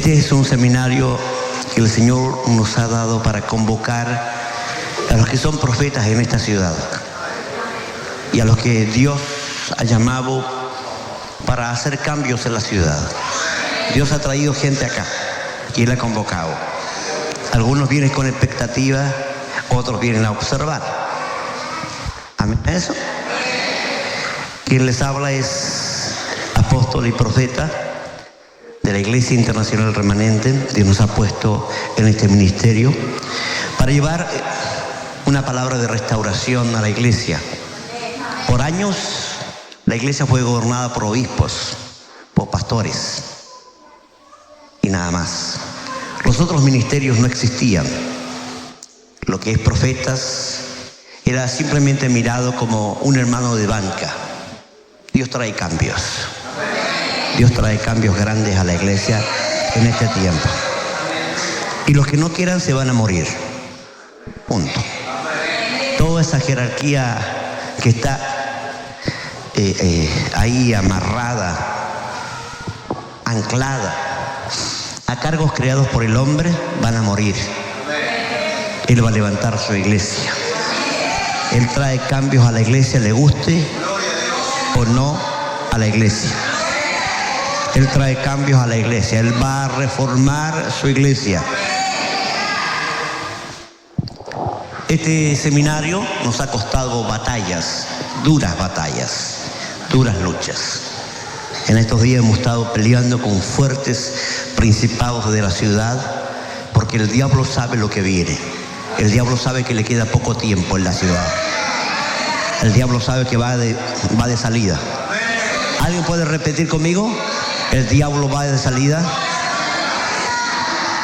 Este es un seminario que el Señor nos ha dado para convocar a los que son profetas en esta ciudad y a los que Dios ha llamado para hacer cambios en la ciudad. Dios ha traído gente acá y Él ha convocado. Algunos vienen con expectativa, otros vienen a observar. ¿Amén a eso? Quien les habla es apóstol y profeta de la Iglesia Internacional Remanente. Dios nos ha puesto en este ministerio para llevar una palabra de restauración a la iglesia. Por años la iglesia fue gobernada por obispos, por pastores y nada más. Los otros ministerios no existían. Lo que es profetas era simplemente mirado como un hermano de banca. Dios trae cambios. Dios trae cambios grandes a la iglesia en este tiempo. Y los que no quieran se van a morir. Punto. Toda esa jerarquía que está ahí amarrada, anclada a cargos creados por el hombre, van a morir. Él va a levantar su iglesia. Él trae cambios a la iglesia, le guste o no a la iglesia. Él trae cambios a la iglesia. Él va a reformar su iglesia. Este seminario nos ha costado batallas, duras luchas. En estos días hemos estado peleando con fuertes principados de la ciudad, porque el diablo sabe lo que viene. El diablo sabe que le queda poco tiempo en la ciudad. El diablo sabe que va de salida. ¿Alguien puede repetir conmigo? El diablo va de salida.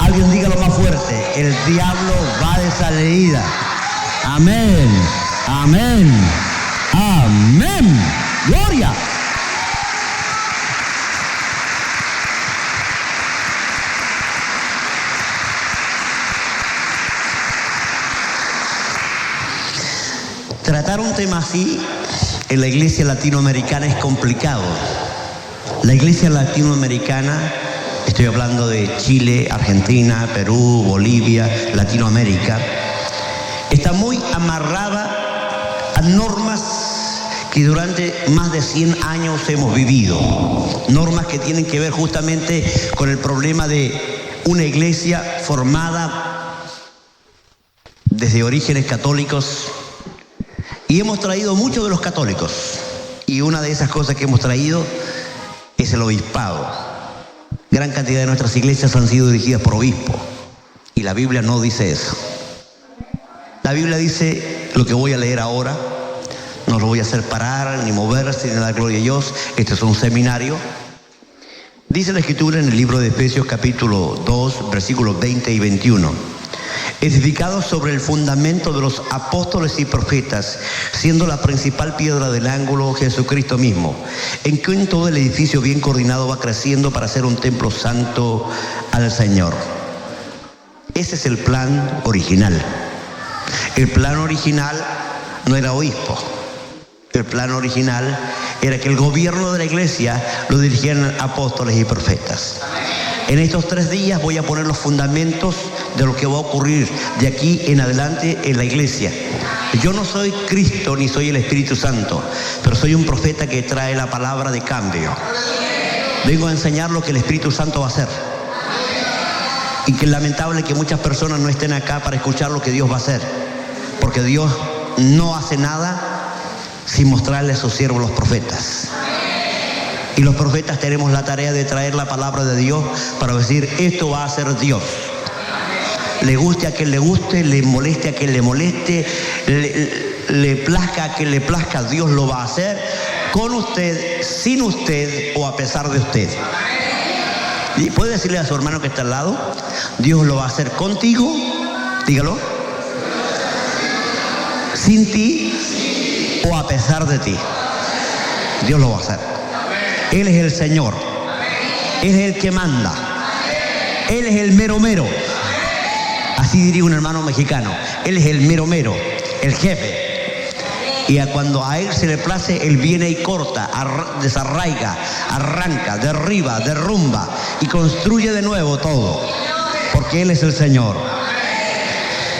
Alguien dígalo más fuerte. El diablo va de salida. Amén. Amén. Amén. Gloria. Tratar un tema así en la iglesia latinoamericana es complicado. La iglesia latinoamericana, estoy hablando de Chile, Argentina, Perú, Bolivia, Latinoamérica, está muy amarrada a normas que durante más de 100 años hemos vivido. Normas que tienen que ver justamente con el problema de una iglesia formada desde orígenes católicos. Y hemos traído muchos de los católicos. Y una de esas cosas que hemos traído es el obispado. Gran cantidad de nuestras iglesias han sido dirigidas por obispos. Y la Biblia no dice eso. La Biblia dice lo que voy a leer ahora. No lo voy a hacer parar, ni moverse, ni dar gloria a Dios. Este es un seminario. Dice la Escritura en el libro de Efesios capítulo 2, versículos 20 y 21. Edificados sobre el fundamento de los apóstoles y profetas, siendo la principal piedra del ángulo Jesucristo mismo, en quien todo el edificio bien coordinado va creciendo para ser un templo santo al Señor. Ese es el plan original. El plan original no era obispo. El plan original era que el gobierno de la iglesia lo dirigieran apóstoles y profetas. En estos 3 días voy a poner los fundamentos de lo que va a ocurrir de aquí en adelante en la iglesia. Yo no soy Cristo ni soy el Espíritu Santo, pero soy un profeta que trae la palabra de cambio. Vengo a enseñar lo que el Espíritu Santo va a hacer. Y que es lamentable que muchas personas no estén acá para escuchar lo que Dios va a hacer. Porque Dios no hace nada sin mostrarle a sus siervos los profetas. Y los profetas tenemos la tarea de traer la palabra de Dios para decir, esto va a ser Dios. Le guste a quien le guste, le moleste a quien le moleste, le plazca a quien le plazca, Dios lo va a hacer con usted, sin usted o a pesar de usted. Y puede decirle a su hermano que está al lado, Dios lo va a hacer contigo, dígalo, sin ti o a pesar de ti. Dios lo va a hacer. Él es el Señor. Él es el que manda. Él es el mero mero. Así diría un hermano mexicano. Él es el mero mero, el jefe. Y cuando a Él se le place, Él viene y corta, desarraiga, arranca, derriba, derrumba. y construye de nuevo todo, porque Él es el Señor.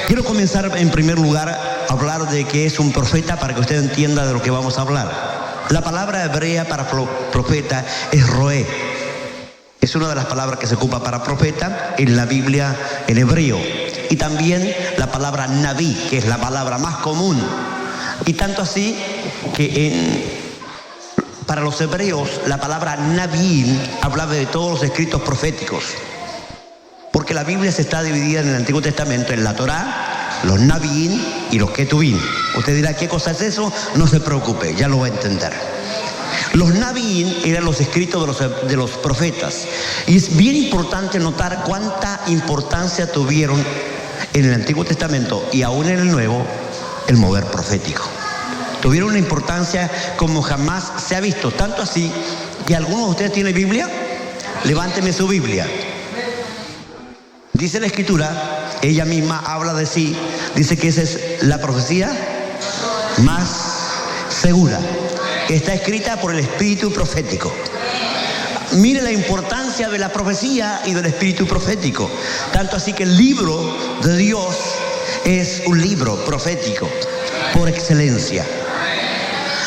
Quiero comenzar en primer lugar a hablar de qué es un profeta para que usted entienda de lo que vamos a hablar. La palabra hebrea para profeta es roé. Es una de las palabras que se ocupa para profeta en la Biblia en hebreo. Y también la palabra nabí, que es la palabra más común. Y tanto así que para los hebreos la palabra nabí hablaba de todos los escritos proféticos. Porque la Biblia se está dividida en el Antiguo Testamento en la Torá, los nabín y los ketubín. Usted dirá, ¿qué cosa es eso? No se preocupe, ya lo va a entender. Los nabín eran los escritos de los profetas. Y es bien importante notar cuánta importancia tuvieron en el Antiguo Testamento y aún en el Nuevo el mover profético. Tuvieron una importancia como jamás se ha visto. Tanto así que algunos de ustedes tienen Biblia. Levánteme su Biblia. Dice la Escritura, ella misma habla de sí, dice que esa es la profecía más segura, que está escrita por el espíritu profético. Mire la importancia de la profecía y del espíritu profético. Tanto así que el libro de Dios es un libro profético por excelencia.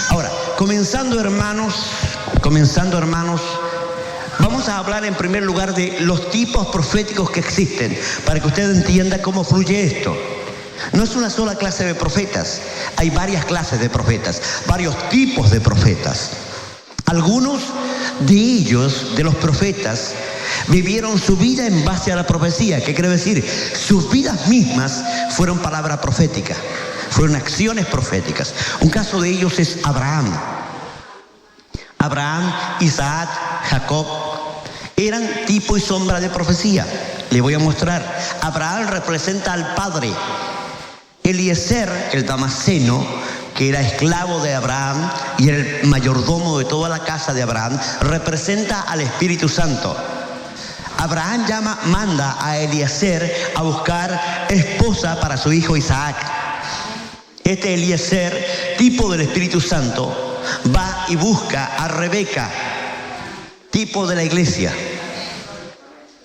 Ahora, comenzando hermanos, vamos a hablar en primer lugar de los tipos proféticos que existen, para que usted entienda cómo fluye esto. No es una sola clase de profetas, hay varias clases de profetas, varios tipos de profetas. Algunos de ellos, de los profetas, vivieron su vida en base a la profecía. ¿Qué quiere decir? Sus vidas mismas fueron palabra profética, fueron acciones proféticas. Un caso de ellos es Abraham. Abraham, Isaac, Jacob eran tipo y sombra de profecía. Le voy a mostrar. Abraham representa al padre. Eliezer, el damasceno, que era esclavo de Abraham y era el mayordomo de toda la casa de Abraham, representa al Espíritu Santo. Abraham manda a Eliezer a buscar esposa para su hijo Isaac. Este Eliezer, tipo del Espíritu Santo, va y busca a Rebeca, tipo de la iglesia.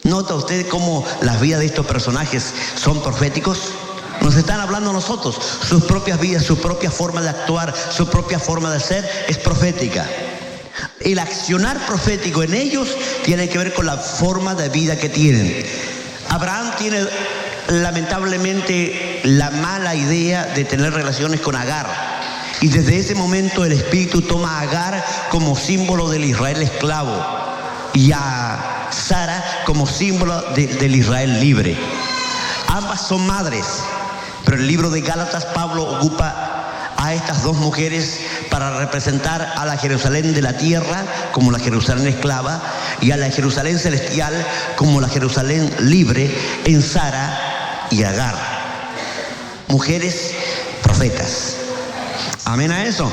¿Nota usted cómo las vidas de estos personajes son proféticos? Nos están hablando a nosotros, sus propias vidas, su propia forma de actuar, su propia forma de ser es profética. El accionar profético en ellos tiene que ver con la forma de vida que tienen. Abraham tiene lamentablemente la mala idea de tener relaciones con Agar. Y desde ese momento el Espíritu toma a Agar como símbolo del Israel esclavo y a Sara como símbolo del Israel libre. Ambas son madres, pero el libro de Gálatas Pablo ocupa a estas dos mujeres para representar a la Jerusalén de la tierra como la Jerusalén esclava y a la Jerusalén celestial como la Jerusalén libre en Sara y Agar. Mujeres profetas. Amén a eso.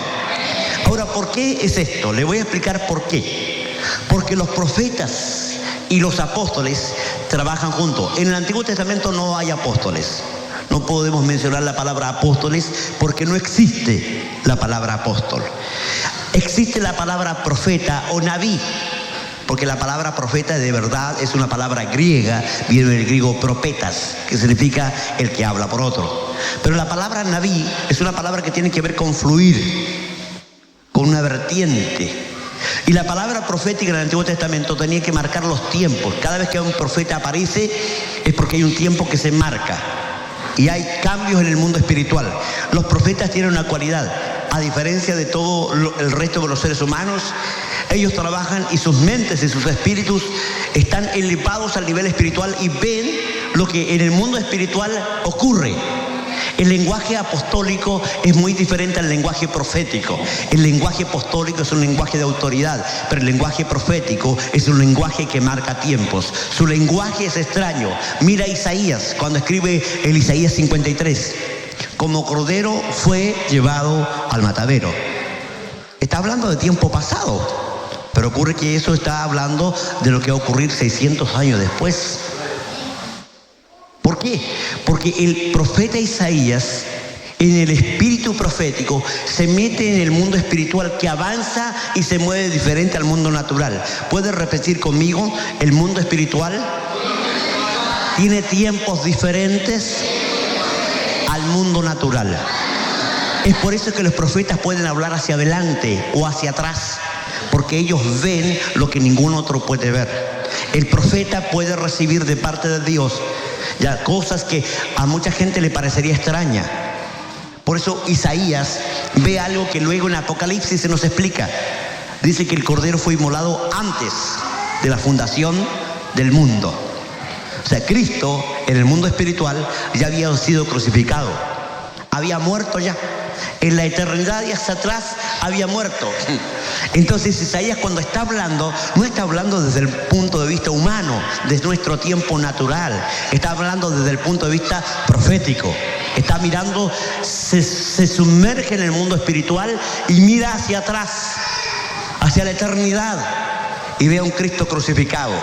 Ahora, ¿por qué es esto? Le voy a explicar por qué. Porque los profetas y los apóstoles trabajan juntos. En el Antiguo Testamento no hay apóstoles. No podemos mencionar la palabra apóstoles porque no existe la palabra apóstol. Existe la palabra profeta o nabí, porque la palabra profeta de verdad es una palabra griega, viene del griego propetas, que significa el que habla por otro. Pero la palabra nabí es una palabra que tiene que ver con fluir, con una vertiente. Y la palabra profética en el Antiguo Testamento tenía que marcar los tiempos. Cada vez que un profeta aparece es porque hay un tiempo que se marca. Y hay cambios en el mundo espiritual. Los profetas tienen una cualidad. A diferencia de todo el resto de los seres humanos, ellos trabajan y sus mentes y sus espíritus están elevados al nivel espiritual y ven lo que en el mundo espiritual ocurre. El lenguaje apostólico es muy diferente al lenguaje profético. El lenguaje apostólico es un lenguaje de autoridad, pero el lenguaje profético es un lenguaje que marca tiempos. Su lenguaje es extraño. Mira Isaías, cuando escribe el Isaías 53. Como cordero fue llevado al matadero. Está hablando de tiempo pasado, pero ocurre que eso está hablando de lo que va a ocurrir 600 años después. ¿Por qué? Porque el profeta Isaías en el espíritu profético, se mete en el mundo espiritual que avanza y se mueve diferente al mundo natural. ¿Puedes repetir conmigo? El mundo espiritual tiene tiempos diferentes al mundo natural. Es por eso que los profetas pueden hablar hacia adelante o hacia atrás, porque ellos ven lo que ningún otro puede ver. El profeta puede recibir de parte de Dios ya cosas que a mucha gente le parecería extraña. Por eso Isaías ve algo que luego en Apocalipsis se nos explica. Dice que el Cordero fue inmolado antes de la fundación del mundo. O sea, Cristo en el mundo espiritual ya había sido crucificado, había muerto ya. En la eternidad y hacia atrás había muerto. Entonces Isaías, cuando está hablando, no está hablando desde el punto de vista humano, desde nuestro tiempo natural. Está hablando desde el punto de vista profético. Está mirando, se sumerge en el mundo espiritual y mira hacia atrás, hacia la eternidad, y ve a un Cristo crucificado.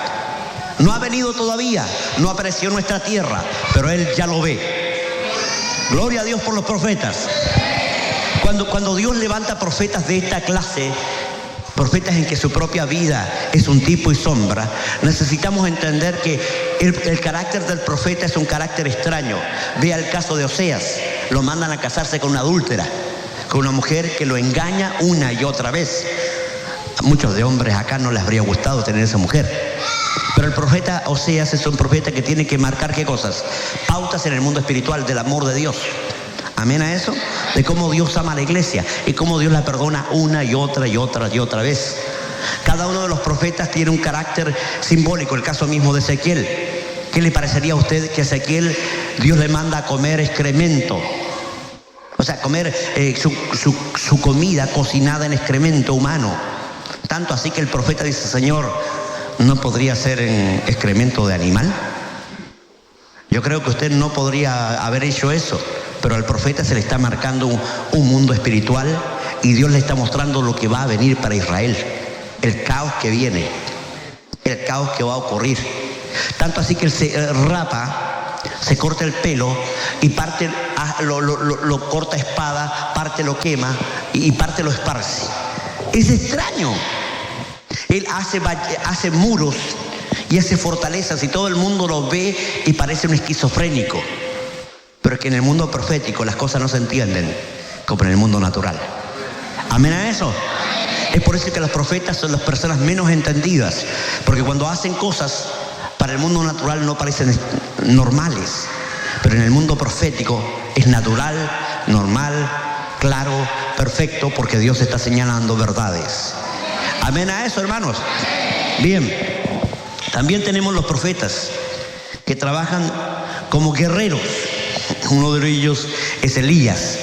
No ha venido todavía, no apareció en nuestra tierra, pero Él ya lo ve. Gloria a Dios por los profetas. Cuando Dios levanta profetas de esta clase, profetas en que su propia vida es un tipo y sombra, necesitamos entender que el carácter del profeta es un carácter extraño. Vea el caso de Oseas. Lo mandan a casarse con una adúltera, con una mujer que lo engaña una y otra vez. A muchos de hombres acá no les habría gustado tener esa mujer. Pero el profeta Oseas es un profeta que tiene que marcar ¿qué cosas? Pautas en el mundo espiritual del amor de Dios. Amén a eso, de cómo Dios ama a la iglesia y cómo Dios la perdona una y otra y otra y otra vez. Cada uno de los profetas tiene un carácter simbólico. El caso mismo de Ezequiel. ¿Qué le parecería a usted que a Ezequiel Dios le manda a comer excremento? O sea, comer su comida cocinada en excremento humano. Tanto así que el profeta dice, Señor, ¿no podría ser en excremento de animal? Yo creo que usted no podría haber hecho eso. Pero al profeta se le está marcando un mundo espiritual y Dios le está mostrando lo que va a venir para Israel. El caos que viene, el caos que va a ocurrir. Tanto así que él se rapa, se corta el pelo y parte, lo corta a espada, parte lo quema y parte lo esparce. Es extraño. Él hace muros y hace fortalezas y todo el mundo lo ve y parece un esquizofrénico. Pero que en el mundo profético las cosas no se entienden como en el mundo natural. ¿Amén a eso? Es por eso que los profetas son las personas menos entendidas. Porque cuando hacen cosas para el mundo natural no parecen normales. Pero en el mundo profético es natural, normal, claro, perfecto, porque Dios está señalando verdades. ¿Amén a eso, hermanos? Bien. También tenemos los profetas que trabajan como guerreros. Uno de ellos es Elías.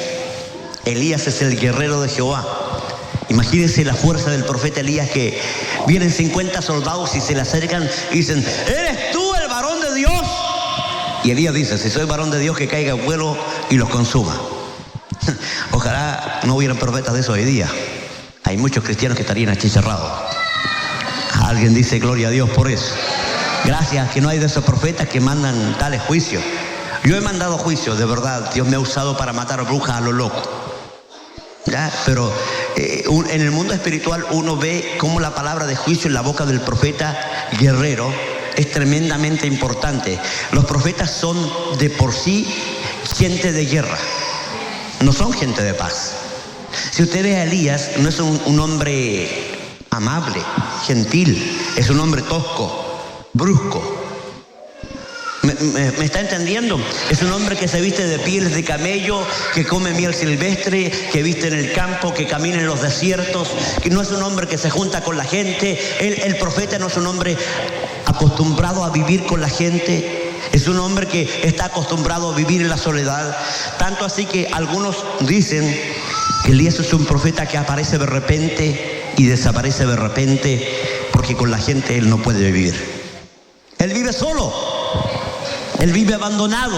Elías es el guerrero de Jehová. Imagínense la fuerza del profeta Elías, que vienen 50 soldados y se le acercan y dicen, ¿eres tú el varón de Dios? Y Elías dice, si soy varón de Dios, que caiga el vuelo y los consuma. Ojalá no hubieran profetas de eso hoy día. Hay muchos cristianos que estarían achicharrados. Alguien dice gloria a Dios por eso. Gracias que no hay de esos profetas que mandan tales juicios. Yo he mandado juicios, de verdad. Dios me ha usado para matar brujas a lo loco. ¿Ya? Pero en el mundo espiritual uno ve cómo la palabra de juicio en la boca del profeta guerrero es tremendamente importante. Los profetas son de por sí gente de guerra. No son gente de paz. Si usted ve a Elías, no es un hombre amable, gentil. Es un hombre tosco, brusco. ¿Me está entendiendo? Es un hombre que se viste de pieles de camello, que come miel silvestre, que viste en el campo, que camina en los desiertos, que no es un hombre que se junta con la gente. El profeta no es un hombre acostumbrado a vivir con la gente. Es un hombre que está acostumbrado a vivir en la soledad. Tanto así que algunos dicen que Elías es un profeta que aparece de repente y desaparece de repente, porque con la gente él no puede vivir. Él vive solo. Él vive abandonado.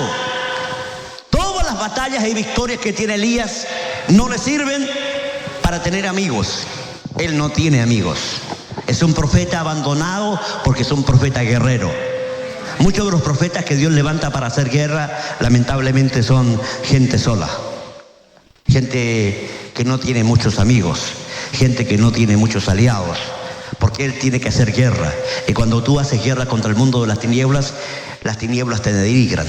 Todas las batallas y victorias que tiene Elías no le sirven para tener amigos. Él no tiene amigos. Es un profeta abandonado porque es un profeta guerrero. Muchos de los profetas que Dios levanta para hacer guerra, lamentablemente son gente sola. gente que no tiene muchos amigos, gente que no tiene muchos aliados, porque él tiene que hacer guerra. Y cuando tú haces guerra contra el mundo de las tinieblas te denigran,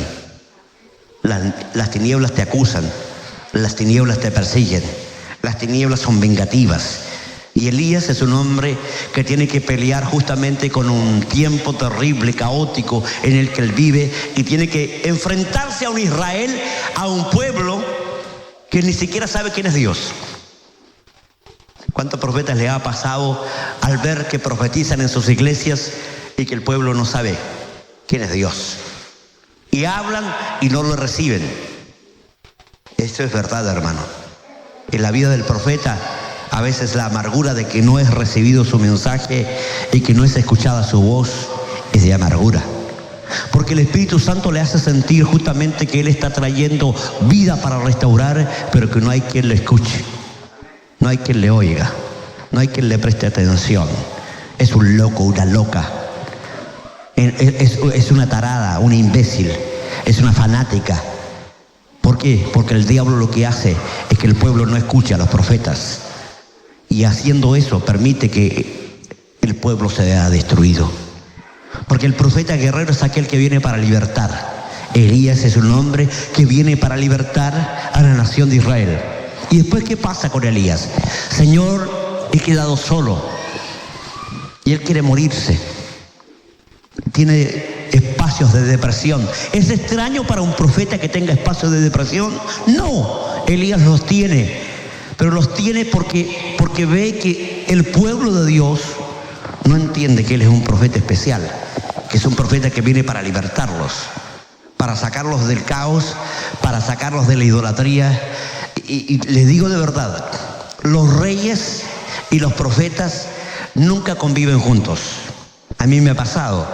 las tinieblas te acusan, las tinieblas te persiguen, las tinieblas son vengativas. Y Elías es un hombre que tiene que pelear justamente con un tiempo terrible, caótico, en el que él vive, y tiene que enfrentarse a un Israel, a un pueblo que ni siquiera sabe quién es Dios. ¿Cuántos profetas le ha pasado al ver que profetizan en sus iglesias y que el pueblo no sabe quién es Dios? Y hablan y no lo reciben. Esto es verdad, hermano. En la vida del profeta, a veces la amargura de que no es recibido su mensaje y que no es escuchada su voz es de amargura. Porque el Espíritu Santo le hace sentir justamente que Él está trayendo vida para restaurar, pero que no hay quien le escuche, no hay quien le oiga, no hay quien le preste atención. Es un loco, una loca, es una tarada, una imbécil, es una fanática. ¿Por qué? Porque el diablo lo que hace es que el pueblo no escuche a los profetas. Y haciendo eso permite que el pueblo se vea destruido. Porque el profeta guerrero es aquel que viene para libertar. Elías es un hombre que viene para libertar a la nación de Israel. ¿Y después qué pasa con Elías? Señor, he quedado solo. Y él quiere morirse. Tiene espacios de depresión. ¿Es extraño para un profeta que tenga espacios de depresión? No, Elías los tiene. Pero los tiene porque ve que el pueblo de Dios no entiende que Él es un profeta especial, que es un profeta que viene para libertarlos, para sacarlos del caos, para sacarlos de la idolatría. Y les digo de verdad, los reyes y los profetas nunca conviven juntos. A mí me ha pasado.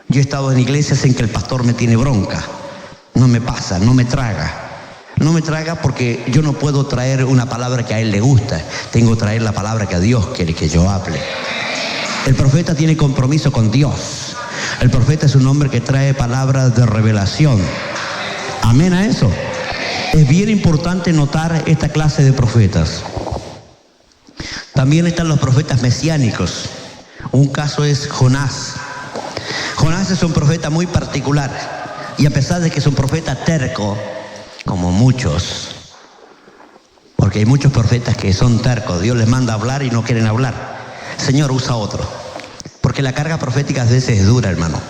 Yo he estado en iglesias en que el pastor me tiene bronca. No me pasa, no me traga. No me traga porque yo no puedo traer una palabra que a él le gusta. Tengo que traer la palabra que a Dios quiere que yo hable. El profeta tiene compromiso con Dios. El profeta es un hombre que trae palabras de revelación. Amén a eso. Es bien importante notar esta clase de profetas. También están los profetas mesiánicos. Un caso es Jonás. Jonás es un profeta muy particular. Y a pesar de que es un profeta terco, como muchos, porque hay muchos profetas que son tercos, Dios les manda a hablar y no quieren hablar. Señor, usa otro, porque la carga profética a veces es dura, hermano.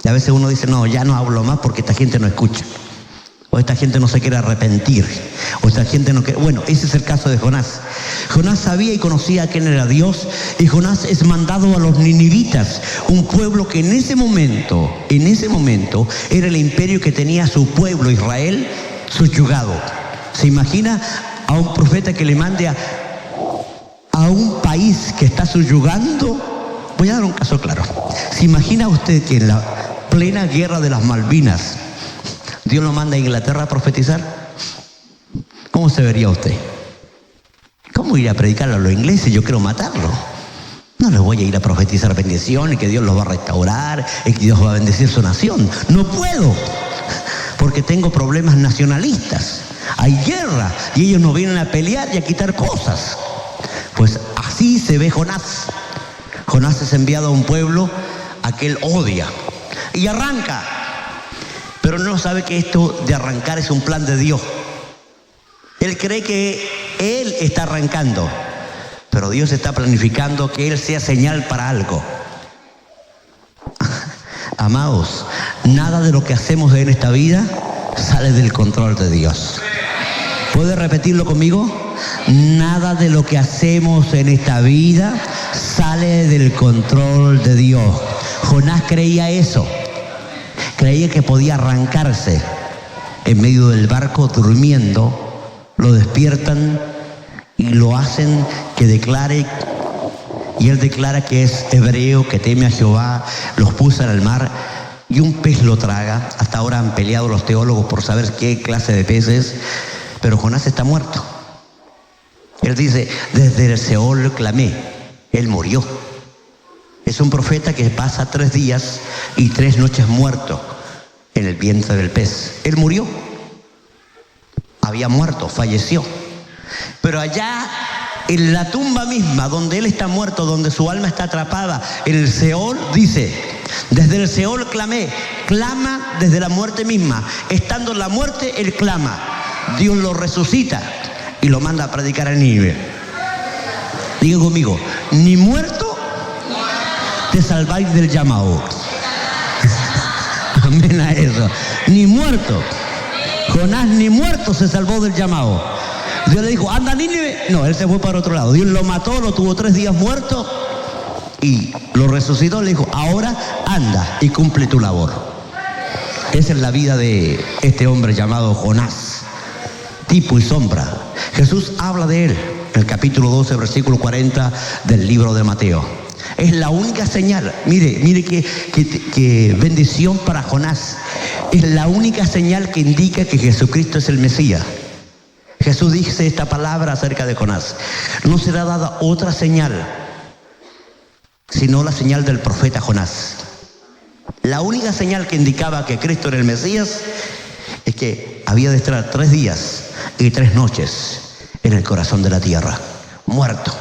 Y a veces uno dice, no, ya no hablo más porque esta gente no escucha, o esta gente no se quiere arrepentir, o esta gente no quiere... Bueno, ese es el caso de Jonás. Jonás sabía y conocía quién era Dios, y Jonás es mandado a los ninivitas, un pueblo que en ese momento era el imperio que tenía su pueblo Israel subyugado. ¿Se imagina a un profeta que le mande a un país que está subyugando? Voy a dar un caso claro. ¿Se imagina usted que en la plena guerra de las Malvinas Dios lo manda a Inglaterra a profetizar? ¿Cómo se vería usted? ¿Cómo ir a predicarle a los ingleses? Yo quiero matarlo. No les voy a ir a profetizar bendición y que Dios los va a restaurar y que Dios va a bendecir su nación. No puedo, porque tengo problemas nacionalistas. Hay guerra y ellos no vienen a pelear y a quitar cosas. Pues así se ve Jonás. Jonás es enviado a un pueblo a que él odia y arranca. Pero no sabe que esto de arrancar es un plan de Dios. Él cree que él está arrancando, pero Dios está planificando que él sea señal para algo. Amados, nada de lo que hacemos en esta vida sale del control de Dios. ¿Puede repetirlo conmigo? Nada de lo que hacemos en esta vida sale del control de Dios. Jonás creía eso. Creía que podía arrancarse. En medio del barco durmiendo, lo despiertan y lo hacen que declare, y él declara que es hebreo, que teme a Jehová, los puso en el mar y un pez lo traga. Hasta ahora han peleado los teólogos por saber qué clase de pez es, pero Jonás está muerto. Él dice, desde el Seol clamé, él murió. Es un profeta que pasa 3 días y 3 noches muerto en el vientre del pez. Él murió. había muerto, falleció. Pero allá en la tumba misma, donde él está muerto, donde su alma está atrapada, en el Seol, dice: desde el Seol clamé. Clama desde la muerte misma. Estando en la muerte, él clama. Dios lo resucita y lo manda a predicar a Nínive. Digan conmigo: ni muerto te salváis del llamado. Amén a eso. Ni muerto. Jonás ni muerto se salvó del llamado. Dios le dijo: anda a Nínive. No, él se fue para otro lado. Dios lo mató, lo tuvo 3 días muerto y lo resucitó. Le dijo: ahora anda y cumple tu labor. Esa es la vida de este hombre llamado Jonás, tipo y sombra. Jesús habla de él en el capítulo 12, versículo 40 del libro de Mateo. Es la única señal. Mire qué bendición para Jonás. Es la única señal que indica que Jesucristo es el Mesías. Jesús dice esta palabra acerca de Jonás: no será dada otra señal sino la señal del profeta Jonás. La única señal que indicaba que Cristo era el Mesías es que había de estar 3 días y 3 noches en el corazón de la tierra, muerto,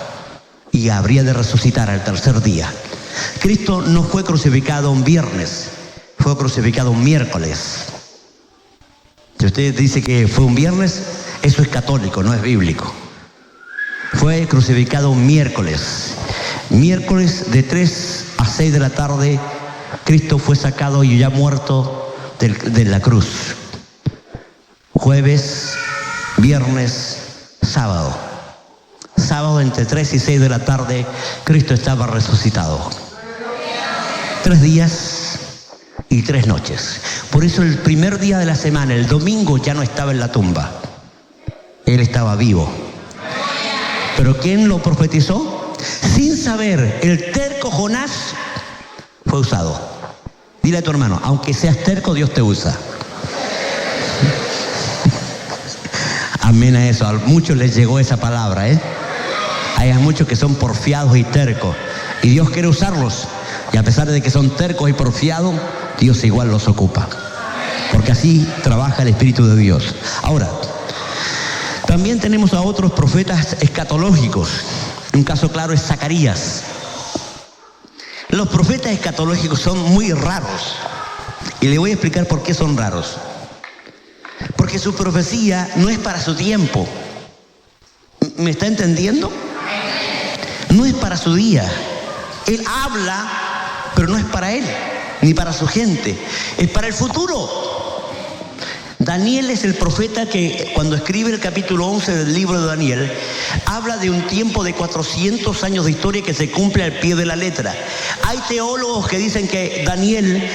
y habría de resucitar al 3er día. Cristo no fue crucificado un viernes, fue crucificado un miércoles. Si usted dice que fue un viernes, eso es católico, no es bíblico. Fue crucificado un miércoles. Miércoles de 3 a 6 de la tarde, Cristo fue sacado y ya muerto de la cruz. Jueves, viernes, sábado. Sábado entre 3 y 6 de la tarde, Cristo estaba resucitado. 3 días y 3 noches. Por eso el primer día de la semana, el domingo, ya no estaba en la tumba. Él estaba vivo. ¿Pero quién lo profetizó? Sin saber, el terco Jonás fue usado. Dile a tu hermano: aunque seas terco, Dios te usa. Amén a eso. A muchos les llegó esa palabra, Hay muchos que son porfiados y tercos, y Dios quiere usarlos. Y a pesar de que son tercos y porfiados, Dios igual los ocupa. Porque así trabaja el Espíritu de Dios. Ahora, también tenemos a otros profetas escatológicos. Un caso claro es Zacarías. Los profetas escatológicos son muy raros. Y le voy a explicar por qué son raros. Porque su profecía no es para su tiempo. ¿Me está entendiendo? No es para su día. Él habla, pero no es para él, ni para su gente. Es para el futuro. Daniel es el profeta que cuando escribe el capítulo 11 del libro de Daniel, habla de un tiempo de 400 años de historia que se cumple al pie de la letra. Hay teólogos que dicen que Daniel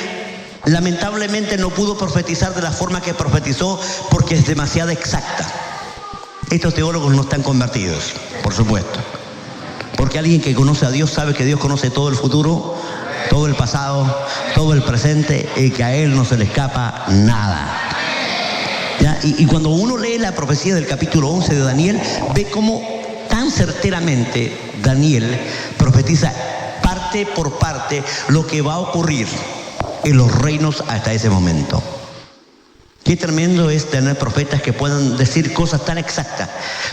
lamentablemente no pudo profetizar de la forma que profetizó porque es demasiado exacta. Estos teólogos no están convertidos, por supuesto. Porque alguien que conoce a Dios sabe que Dios conoce todo el futuro, todo el pasado, todo el presente, y que a Él no se le escapa nada. ¿Ya? Y cuando uno lee la profecía del capítulo 11 de Daniel, ve cómo tan certeramente Daniel profetiza parte por parte lo que va a ocurrir en los reinos hasta ese momento. Qué tremendo es tener profetas que puedan decir cosas tan exactas,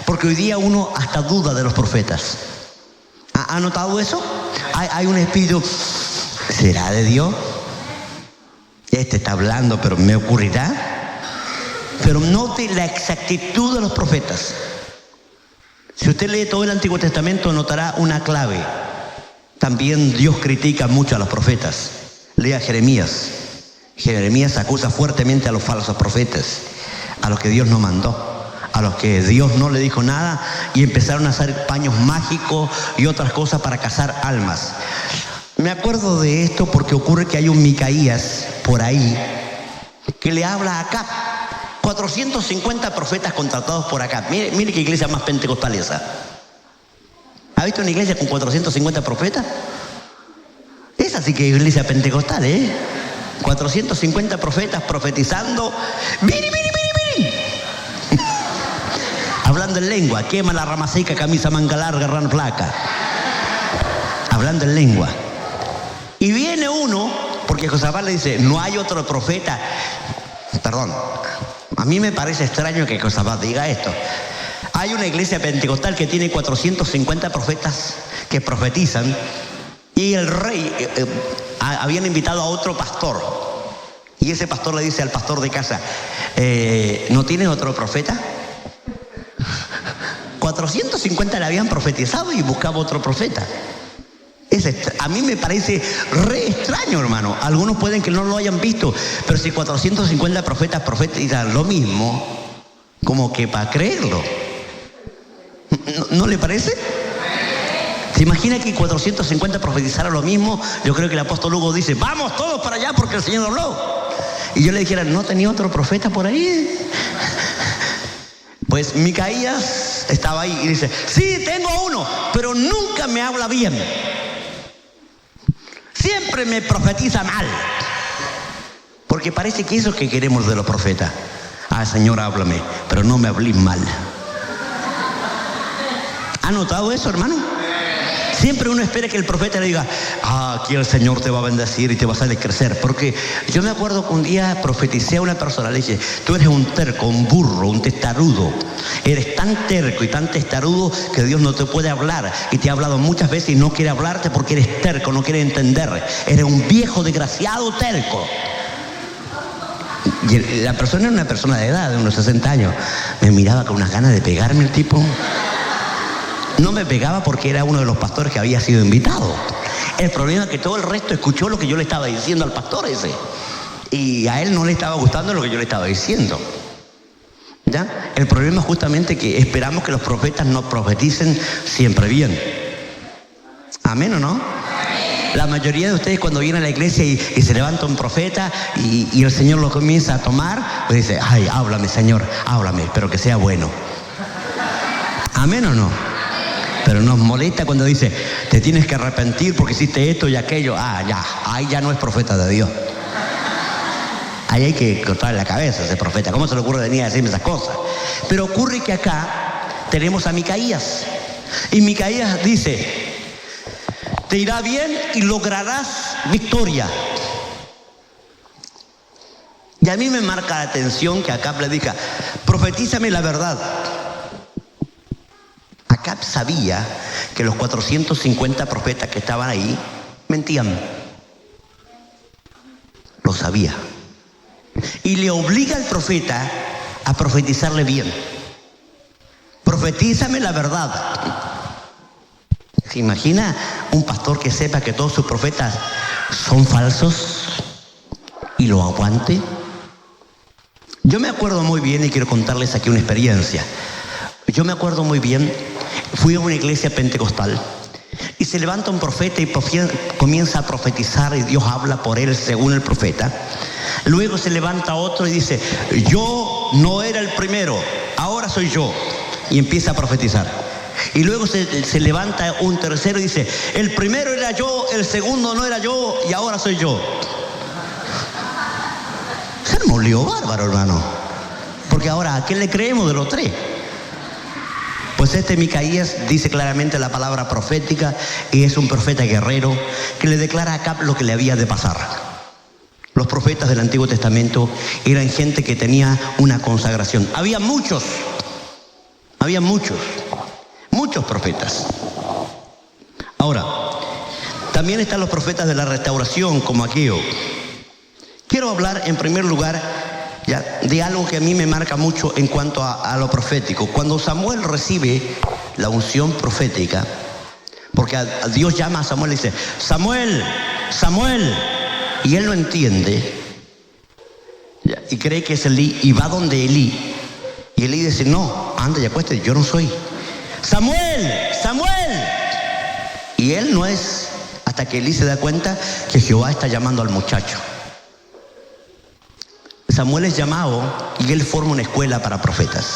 porque hoy día uno hasta duda de los profetas. ¿Ha notado eso? Hay un espíritu: ¿será de Dios? Este está hablando, pero ¿me ocurrirá? Pero note la exactitud de los profetas. Si usted lee todo el Antiguo Testamento, notará una clave. También Dios critica mucho a los profetas. Lea Jeremías. Jeremías acusa fuertemente a los falsos profetas, a los que Dios no mandó, a los que Dios no le dijo nada, y empezaron a hacer paños mágicos y otras cosas para cazar almas. Me acuerdo de esto porque ocurre que hay un Micaías por ahí que le habla a Acab. 450 profetas contratados por Acab. Mire qué iglesia más pentecostal esa. ¿Ha visto una iglesia con 450 profetas? Esa sí que es iglesia pentecostal, 450 profetas profetizando. ¡Miri! Hablando en lengua. Quema la rama seca, camisa manga larga, rana flaca. Hablando en lengua. Y viene uno, porque Josafat le dice: no hay otro profeta. Perdón. A mí me parece extraño que Josafat diga esto. Hay una iglesia pentecostal que tiene 450 profetas que profetizan, y el rey habían invitado a otro pastor, y ese pastor le dice al pastor de casa, ¿no tienes otro profeta? 450 le habían profetizado y buscaba otro profeta. A mí me parece re extraño, hermano. Algunos pueden que no lo hayan visto, pero si 450 profetas profetizan lo mismo, como que para creerlo. ¿No le parece? ¿Se imagina que 450 profetizaran lo mismo? Yo creo que el apóstol Hugo dice, vamos todos para allá porque el Señor habló. Y yo le dijera, ¿no tenía otro profeta por ahí? Pues Micaías estaba ahí y dice, sí, tengo uno, pero nunca me habla bien. Siempre me profetiza mal. Porque parece que eso es que queremos de los profetas. Ah, Señor, háblame, pero no me hables mal. ¿Ha notado eso, hermano? Siempre uno espera que el profeta le diga, aquí el Señor te va a bendecir y te va a hacer crecer. Porque yo me acuerdo que un día profeticé a una persona, le dije, tú eres un terco, un burro, un testarudo. Eres tan terco y tan testarudo que Dios no te puede hablar. Y te ha hablado muchas veces y no quiere hablarte porque eres terco, no quiere entender. Eres un viejo desgraciado terco. Y la persona era una persona de edad, de unos 60 años. Me miraba con unas ganas de pegarme el tipo. No me pegaba porque era uno de los pastores que había sido invitado. El problema es que todo el resto escuchó lo que yo le estaba diciendo al pastor ese. Y a él no le estaba gustando lo que yo le estaba diciendo. ¿Ya? El problema es justamente que esperamos que los profetas nos profeticen siempre bien. ¿Amén o no? La mayoría de ustedes cuando vienen a la iglesia y se levanta un profeta y el Señor lo comienza a tomar, pues dice, ay, háblame Señor, háblame, pero que sea bueno. ¿Amén o no? Pero nos molesta cuando dice, te tienes que arrepentir porque hiciste esto y aquello. Ya, ahí ya no es profeta de Dios. Ahí hay que cortarle la cabeza a ese profeta. ¿Cómo se le ocurre venir a decirme esas cosas? Pero ocurre que acá tenemos a Micaías. Y Micaías dice, te irá bien y lograrás victoria. Y a mí me marca la atención que Acab le diga, profetízame la verdad. Acab sabía que los 450 profetas que estaban ahí mentían. Lo sabía. Y le obliga al profeta a profetizarle bien. Profetízame la verdad. ¿Se imagina un pastor que sepa que todos sus profetas son falsos y lo aguante? Yo me acuerdo muy bien y quiero contarles aquí una experiencia. Yo me acuerdo muy bien, fui a una iglesia pentecostal y se levanta un profeta y comienza a profetizar y Dios habla por él según el profeta. Luego se levanta otro y dice, yo no era el primero, ahora soy yo. Y empieza a profetizar. Y luego se levanta un tercero y dice, el primero era yo, el segundo no era yo y ahora soy yo. Se armó un lío bárbaro, hermano. Porque ahora, ¿a quién le creemos de los tres? Pues este Micaías dice claramente la palabra profética y es un profeta guerrero que le declara a Acab lo que le había de pasar. Los profetas del Antiguo Testamento eran gente que tenía una consagración. Había muchos profetas. Ahora, también están los profetas de la restauración como Ageo. Quiero hablar en primer lugar de algo que a mí me marca mucho en cuanto a lo profético. Cuando Samuel recibe la unción profética, porque a Dios llama a Samuel y dice, Samuel, Samuel, y él no entiende y cree que es Elí y va donde Elí y Elí dice, no, anda y acuéstate, yo no soy. Samuel, Samuel, y él no es, hasta que Elí se da cuenta que Jehová está llamando al muchacho. Samuel es llamado y él forma una escuela para profetas.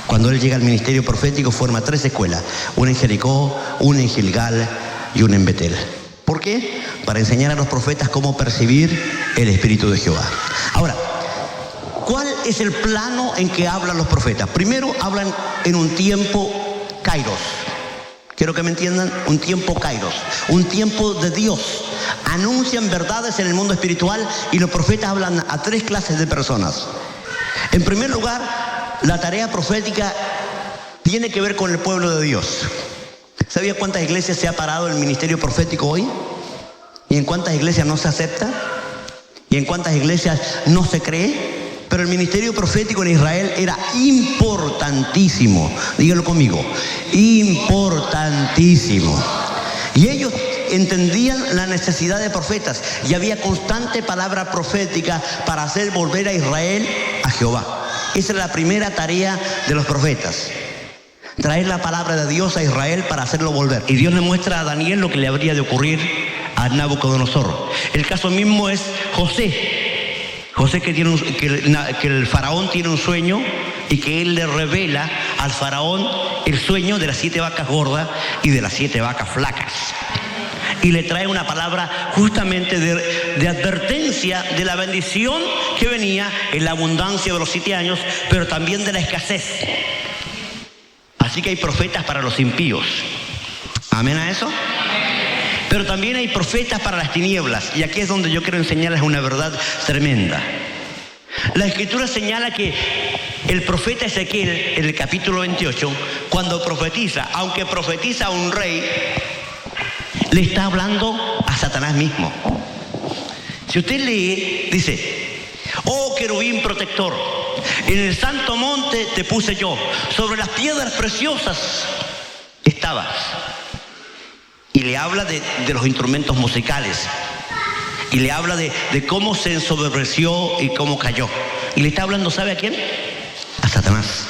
Cuando él llega al ministerio profético forma 3 escuelas, una en Jericó, una en Gilgal y una en Betel. ¿Por qué? Para enseñar a los profetas cómo percibir el Espíritu de Jehová. Ahora, ¿cuál es el plano en que hablan los profetas? Primero hablan en un tiempo kairos. Quiero que me entiendan, un tiempo kairos, un tiempo de Dios. Anuncian verdades en el mundo espiritual y los profetas hablan a 3 clases de personas. En primer lugar, la tarea profética tiene que ver con el pueblo de Dios. ¿Sabía cuántas iglesias se ha parado el ministerio profético hoy? ¿Y en cuántas iglesias no se acepta? ¿Y en cuántas iglesias no se cree? Pero el ministerio profético en Israel era importantísimo. Dígalo conmigo. Importantísimo. Y ellos entendían la necesidad de profetas. Y había constante palabra profética para hacer volver a Israel a Jehová. Esa es la primera tarea de los profetas. Traer la palabra de Dios a Israel para hacerlo volver. Y Dios le muestra a Daniel lo que le habría de ocurrir a Nabucodonosor. El caso mismo es José. José que el faraón tiene un sueño y que él le revela al faraón el sueño de las 7 vacas gordas y de las 7 vacas flacas. Y le trae una palabra justamente de advertencia de la bendición que venía en la abundancia de los 7 años, pero también de la escasez. Así que hay profetas para los impíos. ¿Amén a eso? Pero también hay profetas para las tinieblas. Y aquí es donde yo quiero enseñarles una verdad tremenda. La Escritura señala que el profeta Ezequiel, en el capítulo 28, cuando profetiza, aunque profetiza a un rey, le está hablando a Satanás mismo. Si usted lee, dice: oh querubín protector, en el santo monte te puse yo, sobre las piedras preciosas estabas. Y le habla de los instrumentos musicales. Y le habla de cómo se ensoberbeció y cómo cayó. Y le está hablando, ¿sabe a quién? A Satanás.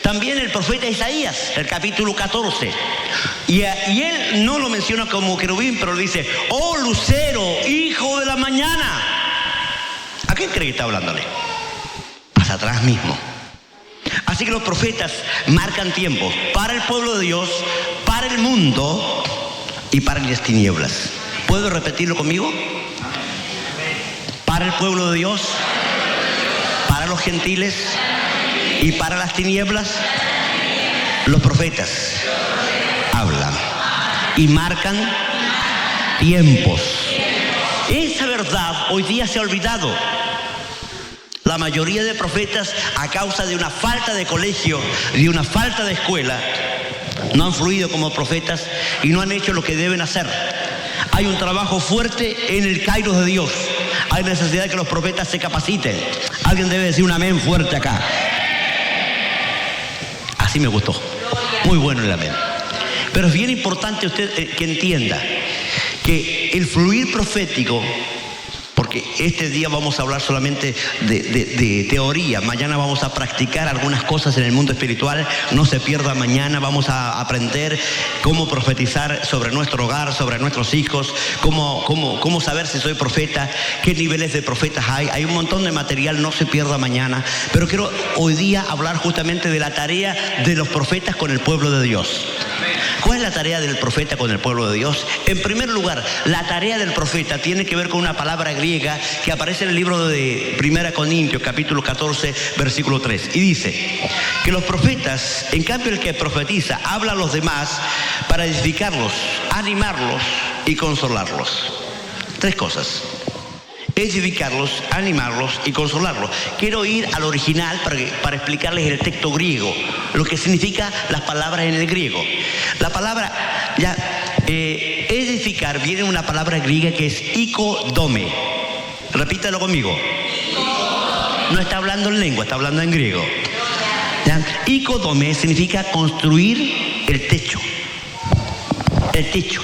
También el profeta Isaías, el capítulo 14. Y él no lo menciona como querubín, pero le dice: oh lucero, hijo de la mañana. ¿A quién cree que está hablándole? A Satanás mismo. Así que los profetas marcan tiempo para el pueblo de Dios, para el mundo y para las tinieblas. ¿Puedo repetirlo conmigo? Para el pueblo de Dios, para los gentiles y para las tinieblas. Los profetas hablan y marcan tiempos. Esa verdad hoy día se ha olvidado. La mayoría de profetas, a causa de una falta de colegio, de una falta de escuela, no han fluido como profetas y no han hecho lo que deben hacer. Hay un trabajo fuerte en el Kairos de Dios. Hay necesidad de que los profetas se capaciten. Alguien debe decir un amén fuerte acá. Así me gustó. Muy bueno el amén. Pero es bien importante usted que entienda que el fluir profético, porque este día vamos a hablar solamente de teoría, mañana vamos a practicar algunas cosas en el mundo espiritual, no se pierda mañana, vamos a aprender cómo profetizar sobre nuestro hogar, sobre nuestros hijos, cómo saber si soy profeta, qué niveles de profetas hay un montón de material, no se pierda mañana, pero quiero hoy día hablar justamente de la tarea de los profetas con el pueblo de Dios. ¿Cuál es la tarea del profeta con el pueblo de Dios? En primer lugar, la tarea del profeta tiene que ver con una palabra griega que aparece en el libro de 1 Corintios, capítulo 14, versículo 3. Y dice que los profetas, en cambio el que profetiza, habla a los demás para edificarlos, animarlos y consolarlos. 3 cosas. Edificarlos, animarlos y consolarlos. Quiero ir al original para explicarles el texto griego, lo que significa las palabras en el griego. La palabra edificar viene de una palabra griega que es ikodome. Repítalo conmigo. No está hablando en lengua, está hablando en griego. Ikodome significa construir el techo. El techo.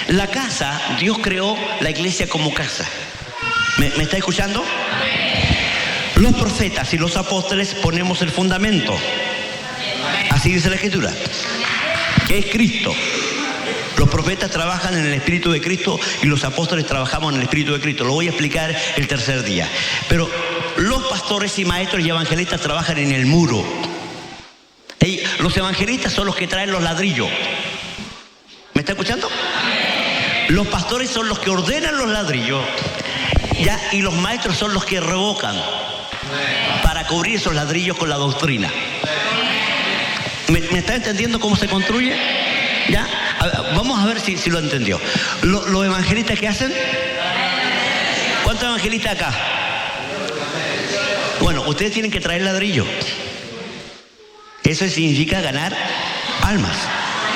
La casa, Dios creó la iglesia como casa. ¿Me está escuchando? Los profetas y los apóstoles ponemos el fundamento. Así dice la Escritura. Que es Cristo. Los profetas trabajan en el Espíritu de Cristo y los apóstoles trabajamos en el Espíritu de Cristo. Lo voy a explicar el tercer día. Pero los pastores y maestros y evangelistas trabajan en el muro. Los evangelistas son los que traen los ladrillos. ¿Me está escuchando? Los pastores son los que ordenan los ladrillos. Y los maestros son los que revocan para cubrir esos ladrillos con la doctrina. ¿Me está entendiendo cómo se construye? ¿Ya? Vamos a ver si lo entendió. ¿Los evangelistas qué hacen? ¿Cuántos evangelistas acá? Bueno, Bueno, ustedes tienen que traer ladrillo. Eso significa ganar almas.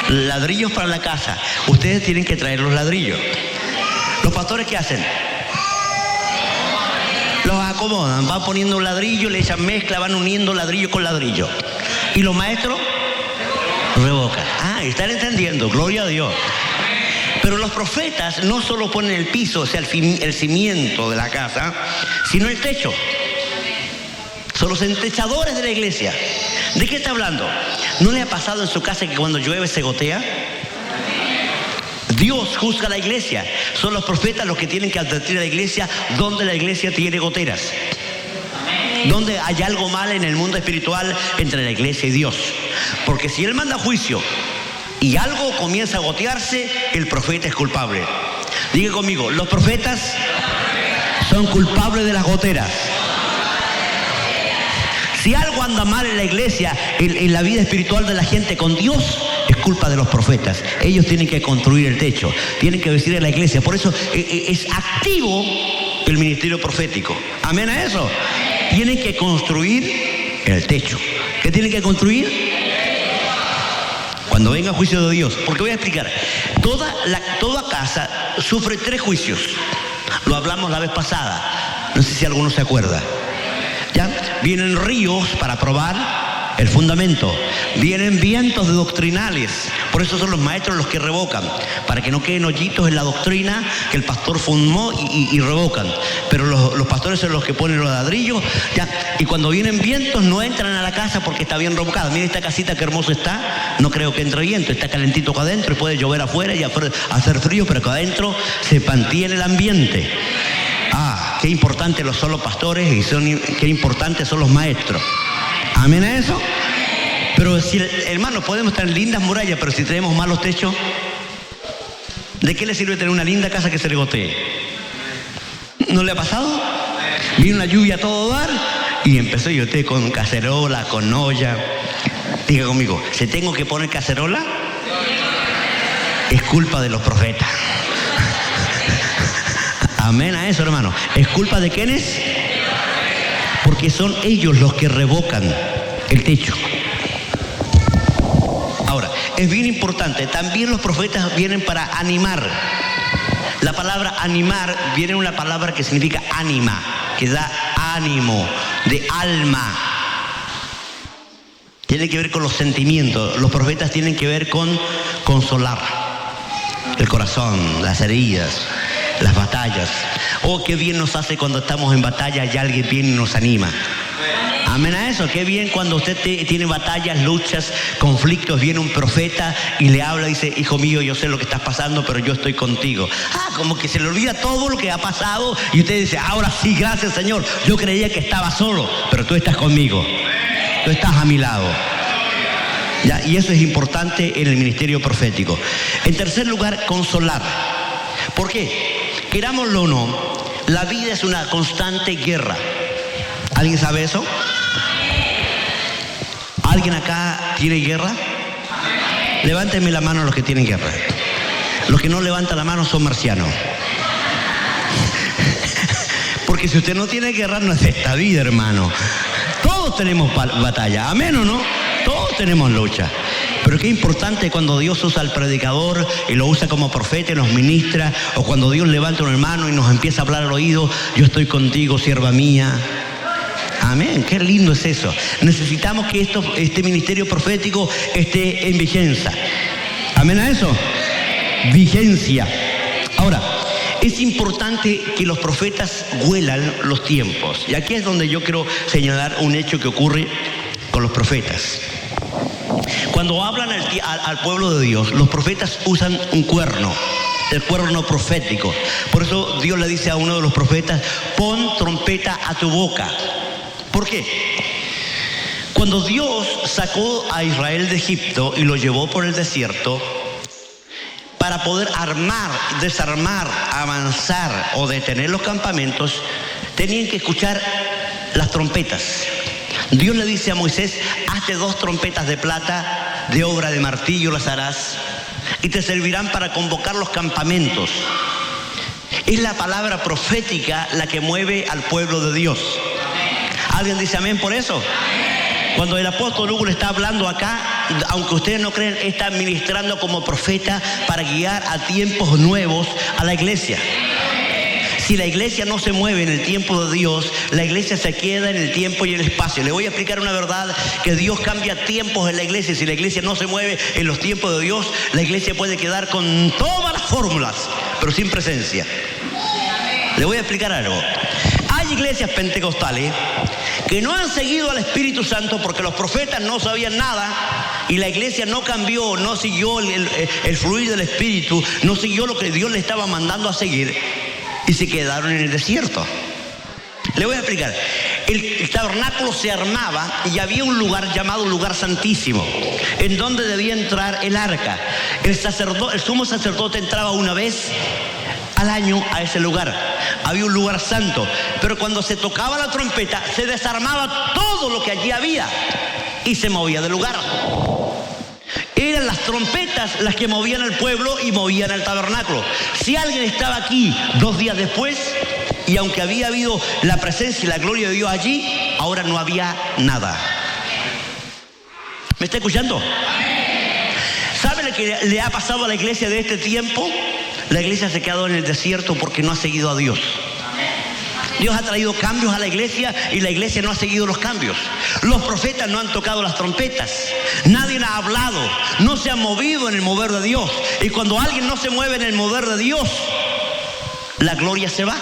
Ladrillos para la casa. Ustedes tienen que traer los ladrillos. ¿Los pastores qué hacen? Los acomodan, van poniendo ladrillo, le echan mezcla, van uniendo ladrillo con ladrillo. ¿Y los maestros? Revocan. Están entendiendo, gloria a Dios. Pero los profetas no solo ponen el piso, o sea, el cimiento de la casa, sino el techo. Son los entechadores de la iglesia. ¿De qué está hablando? ¿No le ha pasado en su casa que cuando llueve se gotea? Dios juzga a la iglesia. Son los profetas los que tienen que advertir a la iglesia donde la iglesia tiene goteras. Donde hay algo mal en el mundo espiritual entre la iglesia y Dios. Porque si Él manda juicio y algo comienza a gotearse, el profeta es culpable. Diga conmigo, los profetas son culpables de las goteras. Si algo anda mal en la iglesia, en la vida espiritual de la gente con Dios, es culpa de los profetas. Ellos tienen que construir el techo, tienen que vestir a la iglesia. Por eso es activo el ministerio profético. ¿Amén a eso? Tienen que construir el techo. ¿Qué tienen que construir? Cuando venga el juicio de Dios. Porque voy a explicar. Toda casa sufre 3 juicios. Lo hablamos la vez pasada. No sé si alguno se acuerda. ¿Ya? Vienen ríos para probar el fundamento. Vienen vientos doctrinales. Por eso son los maestros los que revocan, para que no queden hoyitos en la doctrina que el pastor formó y revocan. Pero los pastores son los que ponen los ladrillos, ¿ya? Y cuando vienen vientos no entran a la casa porque está bien revocada. Mira esta casita que hermoso está. No creo que entre viento, está calentito acá adentro y puede llover afuera y hacer frío, pero acá adentro se mantiene el ambiente. Qué importantes son los pastores y qué importantes son los maestros. ¿Amén a eso? Pero si, hermanos, podemos tener lindas murallas, pero si tenemos malos techos, ¿de qué le sirve tener una linda casa que se le gotee? ¿No le ha pasado? Vino una lluvia a todo dar y empezó yo con cacerola, con olla. Diga conmigo, ¿se tengo que poner cacerola? Es culpa de los profetas. Amén a eso, hermano. ¿Es culpa de quiénes? Porque son ellos los que revocan el techo. Ahora, es bien importante, también los profetas vienen para animar. La palabra animar viene de una palabra que significa ánima, que da ánimo, de alma. Tiene que ver con los sentimientos. Los profetas tienen que ver con consolar el corazón, las heridas, las batallas. Qué bien nos hace cuando estamos en batalla y alguien viene y nos anima. Amén a eso. Qué bien cuando usted tiene batallas, luchas, conflictos, viene un profeta y le habla y dice: hijo mío, yo sé lo que estás pasando, pero yo estoy contigo. Como que se le olvida todo lo que ha pasado y usted dice: ahora sí, gracias Señor, yo creía que estaba solo, pero tú estás conmigo, tú estás a mi lado. ¿Ya? Y eso es importante en el ministerio profético. En tercer lugar, consolar. ¿Por qué? Querámoslo o no, la vida es una constante guerra. ¿Alguien sabe eso? ¿Alguien acá tiene guerra? Levántenme la mano los que tienen guerra. Los que no levantan la mano son marcianos. Porque si usted no tiene guerra, no es esta vida, hermano. Todos tenemos batalla, amén o no. Todos tenemos lucha. Pero qué importante cuando Dios usa al predicador y lo usa como profeta y nos ministra, o cuando Dios levanta a un hermano y nos empieza a hablar al oído: yo estoy contigo, sierva mía. Amén, qué lindo es eso. Necesitamos que este ministerio profético esté en vigencia. Amén a eso. Vigencia. Ahora, es importante que los profetas huelan los tiempos. Y aquí es donde yo quiero señalar un hecho que ocurre con los profetas. Cuando hablan al pueblo de Dios, los profetas usan un cuerno, el cuerno profético. Por eso Dios le dice a uno de los profetas: pon trompeta a tu boca. ¿Por qué? Cuando Dios sacó a Israel de Egipto y lo llevó por el desierto, para poder armar, desarmar, avanzar o detener los campamentos, tenían que escuchar las trompetas. Dios le dice a Moisés: hazte 2 trompetas de plata, de obra de martillo las harás, y te servirán para convocar los campamentos. Es la palabra profética la que mueve al pueblo de Dios. ¿Alguien dice amén por eso? Cuando el apóstol Hugo le está hablando acá, aunque ustedes no creen, está ministrando como profeta para guiar a tiempos nuevos a la iglesia. Si la iglesia no se mueve en el tiempo de Dios, la iglesia se queda en el tiempo y el espacio. Le voy a explicar una verdad, que Dios cambia tiempos en la iglesia. Si la iglesia no se mueve en los tiempos de Dios, la iglesia puede quedar con todas las fórmulas, pero sin presencia. Le voy a explicar algo. Hay iglesias pentecostales que no han seguido al Espíritu Santo porque los profetas no sabían nada y la iglesia no cambió, no siguió el fluir del Espíritu, no siguió lo que Dios le estaba mandando a seguir y se quedaron en el desierto. Le voy a explicar. El tabernáculo se armaba y había un lugar llamado lugar santísimo, en donde debía entrar el arca. El sumo sacerdote entraba una vez al año a ese lugar. Había un lugar santo, pero cuando se tocaba la trompeta se desarmaba todo lo que allí había y se movía del lugar. Eran las trompetas las que movían al pueblo y movían al tabernáculo. Si alguien estaba aquí 2 días después, y aunque había habido la presencia y la gloria de Dios allí, ahora no había nada. ¿Me está escuchando? ¿Sabe lo que le ha pasado a la iglesia de este tiempo? La iglesia se quedó en el desierto porque no ha seguido a Dios. Dios ha traído cambios a la iglesia y la iglesia no ha seguido los cambios. Los profetas no han tocado las trompetas. Nadie ha hablado. No se ha movido en el mover de Dios. Y cuando alguien no se mueve en el mover de Dios, la gloria se va.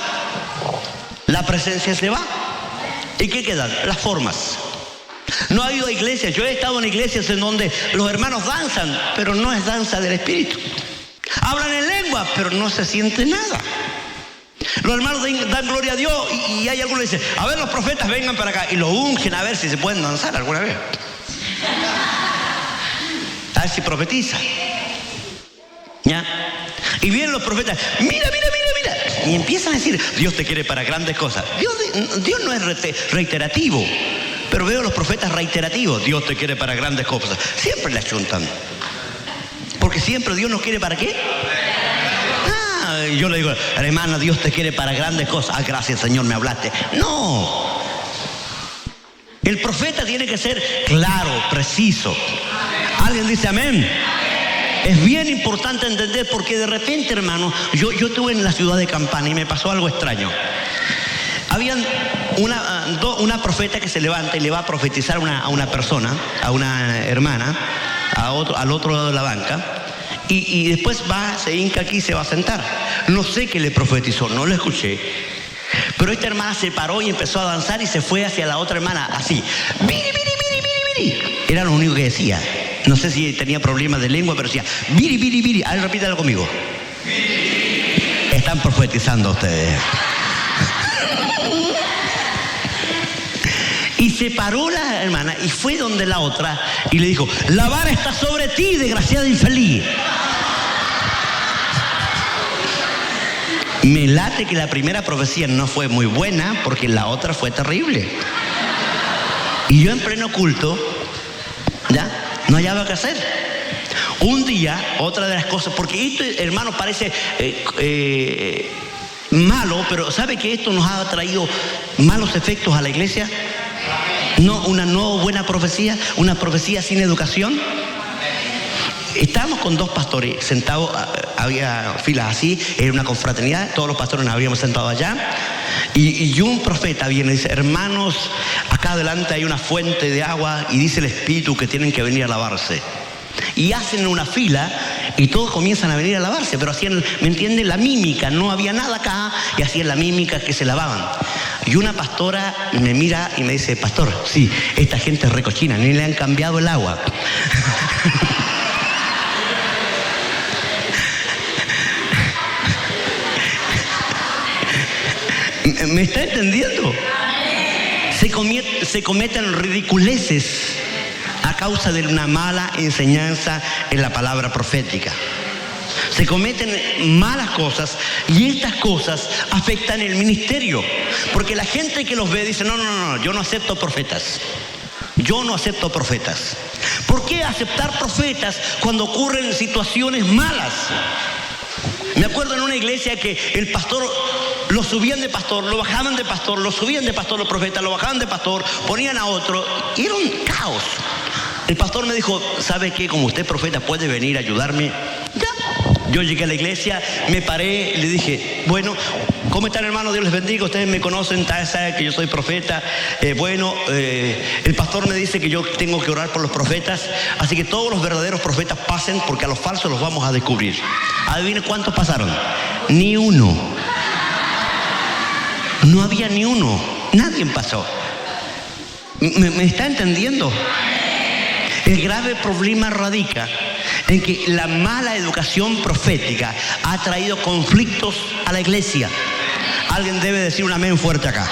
La presencia se va. ¿Y qué quedan? Las formas. No ha habido iglesias. Yo he estado en iglesias en donde los hermanos danzan, pero no es danza del Espíritu. Hablan en lengua, pero no se siente nada. Los hermanos dan gloria a Dios y hay algunos que dicen, a ver, los profetas vengan para acá y lo ungen a ver si se pueden danzar alguna vez. A ver si profetizan. ¿Ya? Y vienen los profetas, mira. Y empiezan a decir, Dios te quiere para grandes cosas. Dios no es reiterativo, pero veo a los profetas reiterativos. Dios te quiere para grandes cosas. Siempre le achuntan. Porque siempre Dios nos quiere para qué. Yo le digo, hermano, Dios te quiere para grandes cosas. Gracias, Señor, me hablaste. No. El profeta tiene que ser claro, preciso. ¿Alguien dice amén? Es bien importante entender porque de repente, hermano, yo estuve en la ciudad de Campana y me pasó algo extraño. Había una profeta que se levanta y le va a profetizar a una persona, a una hermana, al otro lado de la banca. Y después se hinca aquí y se va a sentar. No sé qué le profetizó, no lo escuché. Pero esta hermana se paró y empezó a danzar y se fue hacia la otra hermana así. Biri. Era lo único que decía. No sé si tenía problemas de lengua, pero decía biri. A ver, repítalo conmigo. Están profetizando ustedes. Y se paró la hermana y fue donde la otra y le dijo, la vara está sobre ti, desgraciada infeliz. Me late que la primera profecía no fue muy buena porque la otra fue terrible. Y yo en pleno culto, ya, no hallaba qué hacer. Un día, otra de las cosas, porque esto, hermano, parece malo, pero ¿sabe que esto nos ha traído malos efectos a la iglesia? No, una no buena profecía, una profecía sin educación. Estábamos con 2 pastores sentados, había filas así, era una confraternidad, todos los pastores nos habíamos sentado allá. Y un profeta viene y dice, hermanos, acá adelante hay una fuente de agua y dice el Espíritu que tienen que venir a lavarse. Y hacen una fila y todos comienzan a venir a lavarse, pero hacían, ¿me entiende? La mímica, no había nada acá y hacían la mímica que se lavaban. Y una pastora me mira y me dice, pastor, sí, esta gente es recochina, ni le han cambiado el agua. ¿Me está entendiendo? Se cometen ridiculeces a causa de una mala enseñanza en la palabra profética. Se cometen malas cosas y estas cosas afectan el ministerio. Porque la gente que los ve dice, no, yo no acepto profetas. Yo no acepto profetas. ¿Por qué aceptar profetas cuando ocurren situaciones malas? Me acuerdo en una iglesia que el pastor lo subían de pastor, lo bajaban de pastor, lo subían de pastor los profetas, lo bajaban de pastor, ponían a otro, y era un caos. El pastor me dijo, ¿sabe qué? Como usted profeta puede venir a ayudarme. Ya. Yo llegué a la iglesia, me paré, le dije, bueno, ¿cómo están, hermanos? Dios les bendiga, ustedes me conocen, saben que yo soy profeta. El pastor me dice que yo tengo que orar por los profetas, así que todos los verdaderos profetas pasen, porque a los falsos los vamos a descubrir. Adivinen cuántos pasaron. Ni uno. No había ni uno. Nadie pasó. ¿Me está entendiendo? El grave problema radica en que la mala educación profética ha traído conflictos a la iglesia. Alguien debe decir un amén fuerte acá.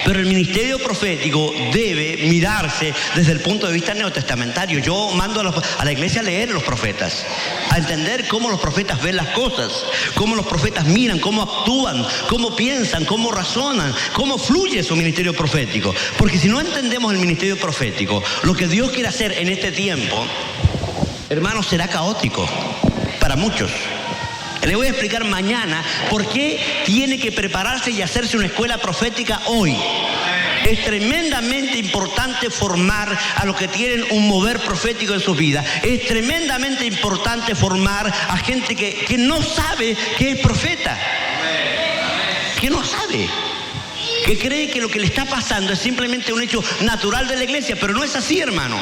Pero el ministerio profético debe mirarse desde el punto de vista neotestamentario. Yo mando a la iglesia a leer los profetas, a entender cómo los profetas ven las cosas, cómo los profetas miran, cómo actúan, cómo piensan, cómo razonan, cómo fluye su ministerio profético. Porque si no entendemos el ministerio profético, lo que Dios quiere hacer en este tiempo, hermanos, será caótico para muchos. Le voy a explicar mañana por qué tiene que prepararse y hacerse una escuela profética hoy. Es tremendamente importante formar a los que tienen un mover profético en sus vidas. Es tremendamente importante formar a gente que no sabe que es profeta. Que no sabe. Que cree que lo que le está pasando es simplemente un hecho natural de la iglesia, pero no es así, hermano.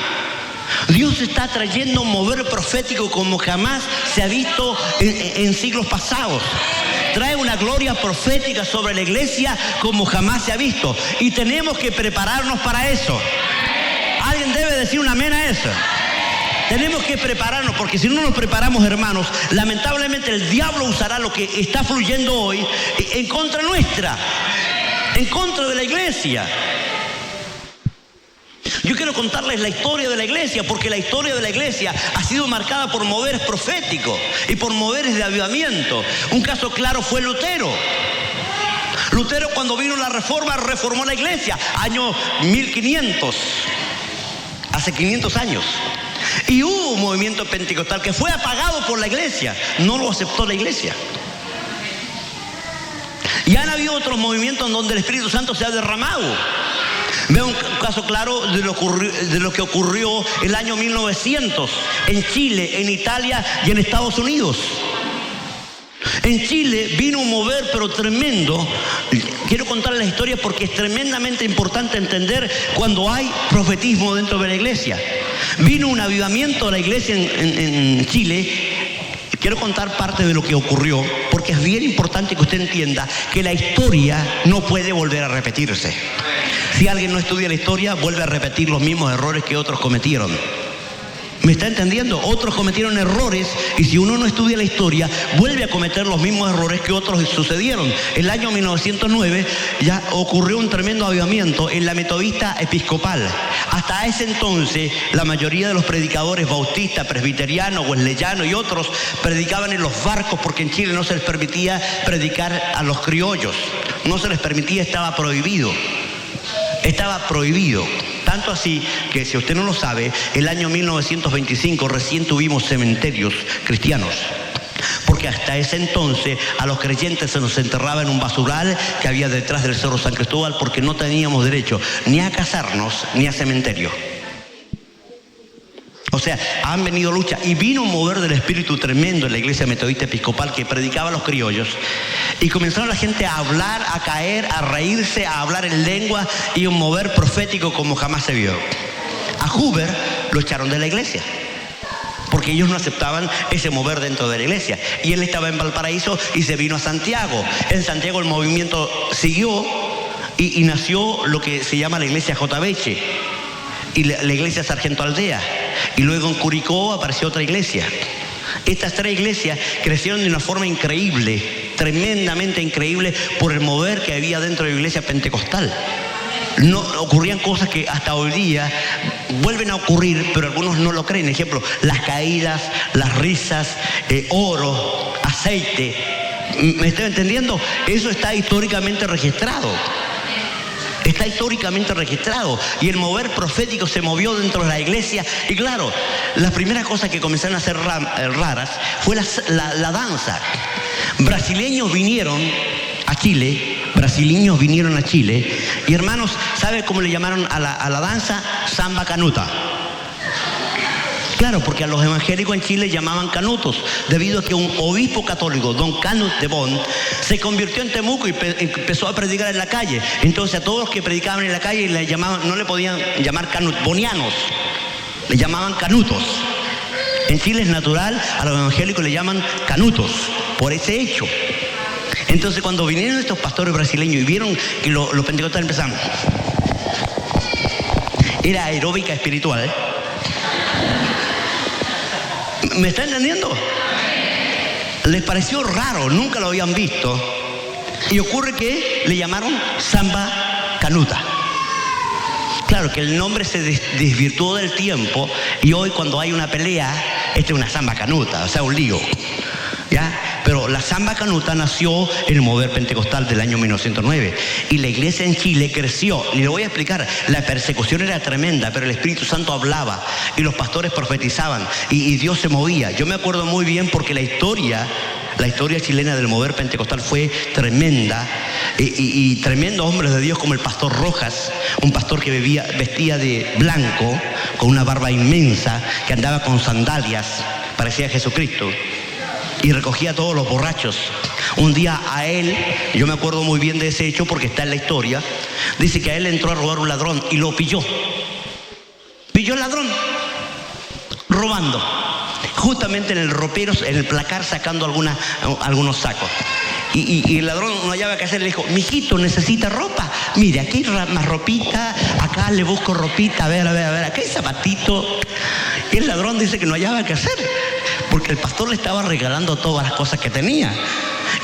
Dios está trayendo un mover profético como jamás se ha visto en siglos pasados. Trae una gloria profética sobre la iglesia como jamás se ha visto. Y tenemos que prepararnos para eso. Alguien debe decir un amén a eso. Tenemos que prepararnos, porque si no nos preparamos, hermanos, lamentablemente el diablo usará lo que está fluyendo hoy en contra nuestra, en contra de la iglesia. Yo quiero contarles la historia de la iglesia, porque la historia de la iglesia ha sido marcada por moveres proféticos y por moveres de avivamiento. Un caso claro fue Lutero. Lutero, cuando vino la reforma, reformó la iglesia, año 1500, hace 500 años. Y hubo un movimiento pentecostal que fue apagado por la iglesia, no lo aceptó la iglesia. Y han habido otros movimientos en donde el Espíritu Santo se ha derramado. Veo un caso claro de lo que ocurrió el año 1900 en Chile, en Italia y en Estados Unidos. En Chile vino un mover pero tremendo. Quiero contar la historia porque es tremendamente importante entender cuando hay profetismo dentro de la iglesia. Vino un avivamiento a la iglesia en Chile. Quiero contar parte de lo que ocurrió porque es bien importante que usted entienda que la historia no puede volver a repetirse. Si alguien no estudia la historia, vuelve a repetir los mismos errores que otros cometieron. ¿Me está entendiendo? Otros cometieron errores y si uno no estudia la historia, vuelve a cometer los mismos errores que otros sucedieron. El año 1909 ya ocurrió un tremendo avivamiento en la metodista episcopal. Hasta ese entonces, la mayoría de los predicadores bautistas, presbiterianos, wesleyanos y otros predicaban en los barcos porque en Chile no se les permitía predicar a los criollos. No se les permitía, estaba prohibido. Estaba prohibido. Tanto así que, si usted no lo sabe, el año 1925 recién tuvimos cementerios cristianos. Porque hasta ese entonces a los creyentes se nos enterraba en un basural que había detrás del Cerro San Cristóbal porque no teníamos derecho ni a casarnos ni a cementerio. O sea, han venido luchas y vino un mover del espíritu tremendo en la iglesia metodista episcopal que predicaba a los criollos y comenzaron la gente a hablar, a caer, a reírse, a hablar en lengua y un mover profético como jamás se vio. A Huber lo echaron de la iglesia porque ellos no aceptaban ese mover dentro de la iglesia y él estaba en Valparaíso y se vino a Santiago. En Santiago el movimiento siguió y nació lo que se llama la iglesia J.B. y la iglesia Sargento Aldea. Y luego en Curicó apareció otra iglesia. Estas tres iglesias crecieron de una forma increíble, tremendamente increíble, por el mover que había dentro de la iglesia pentecostal. No ocurrían cosas que hasta hoy día vuelven a ocurrir, pero algunos no lo creen. Ejemplo, las caídas, las risas, oro, aceite. ¿Me estoy entendiendo? Eso está históricamente registrado. Está históricamente registrado y el mover profético se movió dentro de la iglesia y claro, las primeras cosas que comenzaron a ser raras fue la danza. brasileños vinieron a Chile, y hermanos, ¿sabe cómo le llamaron a la danza? Samba canuta. Claro, porque a los evangélicos en Chile llamaban canutos, debido a que un obispo católico, don Canut de Bonn, se convirtió en Temuco y empezó a predicar en la calle. Entonces a todos los que predicaban en la calle le llamaban, no le podían llamar bonianos, le llamaban canutos. En Chile es natural, a los evangélicos le llaman canutos, por ese hecho. Entonces cuando vinieron estos pastores brasileños y vieron que los pentecostales empezaban, era aeróbica espiritual, ¿me está entendiendo? Les pareció raro, nunca lo habían visto. Y ocurre que le llamaron samba canuta. Claro que el nombre se desvirtuó del tiempo y hoy cuando hay una pelea, esta es una samba canuta, o sea, un lío. ¿Ya? Pero la samba canuta nació en el mover pentecostal del año 1909 y la iglesia en Chile creció. Y le voy a explicar, la persecución era tremenda, pero el Espíritu Santo hablaba y los pastores profetizaban y Dios se movía. Yo me acuerdo muy bien porque la historia chilena del mover pentecostal fue tremenda y tremendos hombres de Dios como el pastor Rojas, un pastor que vestía de blanco, con una barba inmensa, que andaba con sandalias, parecía Jesucristo, y recogía a todos los borrachos. Un día a él, yo me acuerdo muy bien de ese hecho porque está en la historia, dice que a él entró a robar un ladrón y lo pilló. Pilló al ladrón, robando. Justamente en el ropero, en el placar, sacando algunos sacos. Y el ladrón no hallaba qué hacer, le dijo, mijito, ¿necesita ropa? Mire, aquí hay más ropita, acá le busco ropita, a ver, acá hay zapatito. Y el ladrón dice que no hallaba qué hacer, porque el pastor le estaba regalando todas las cosas que tenía.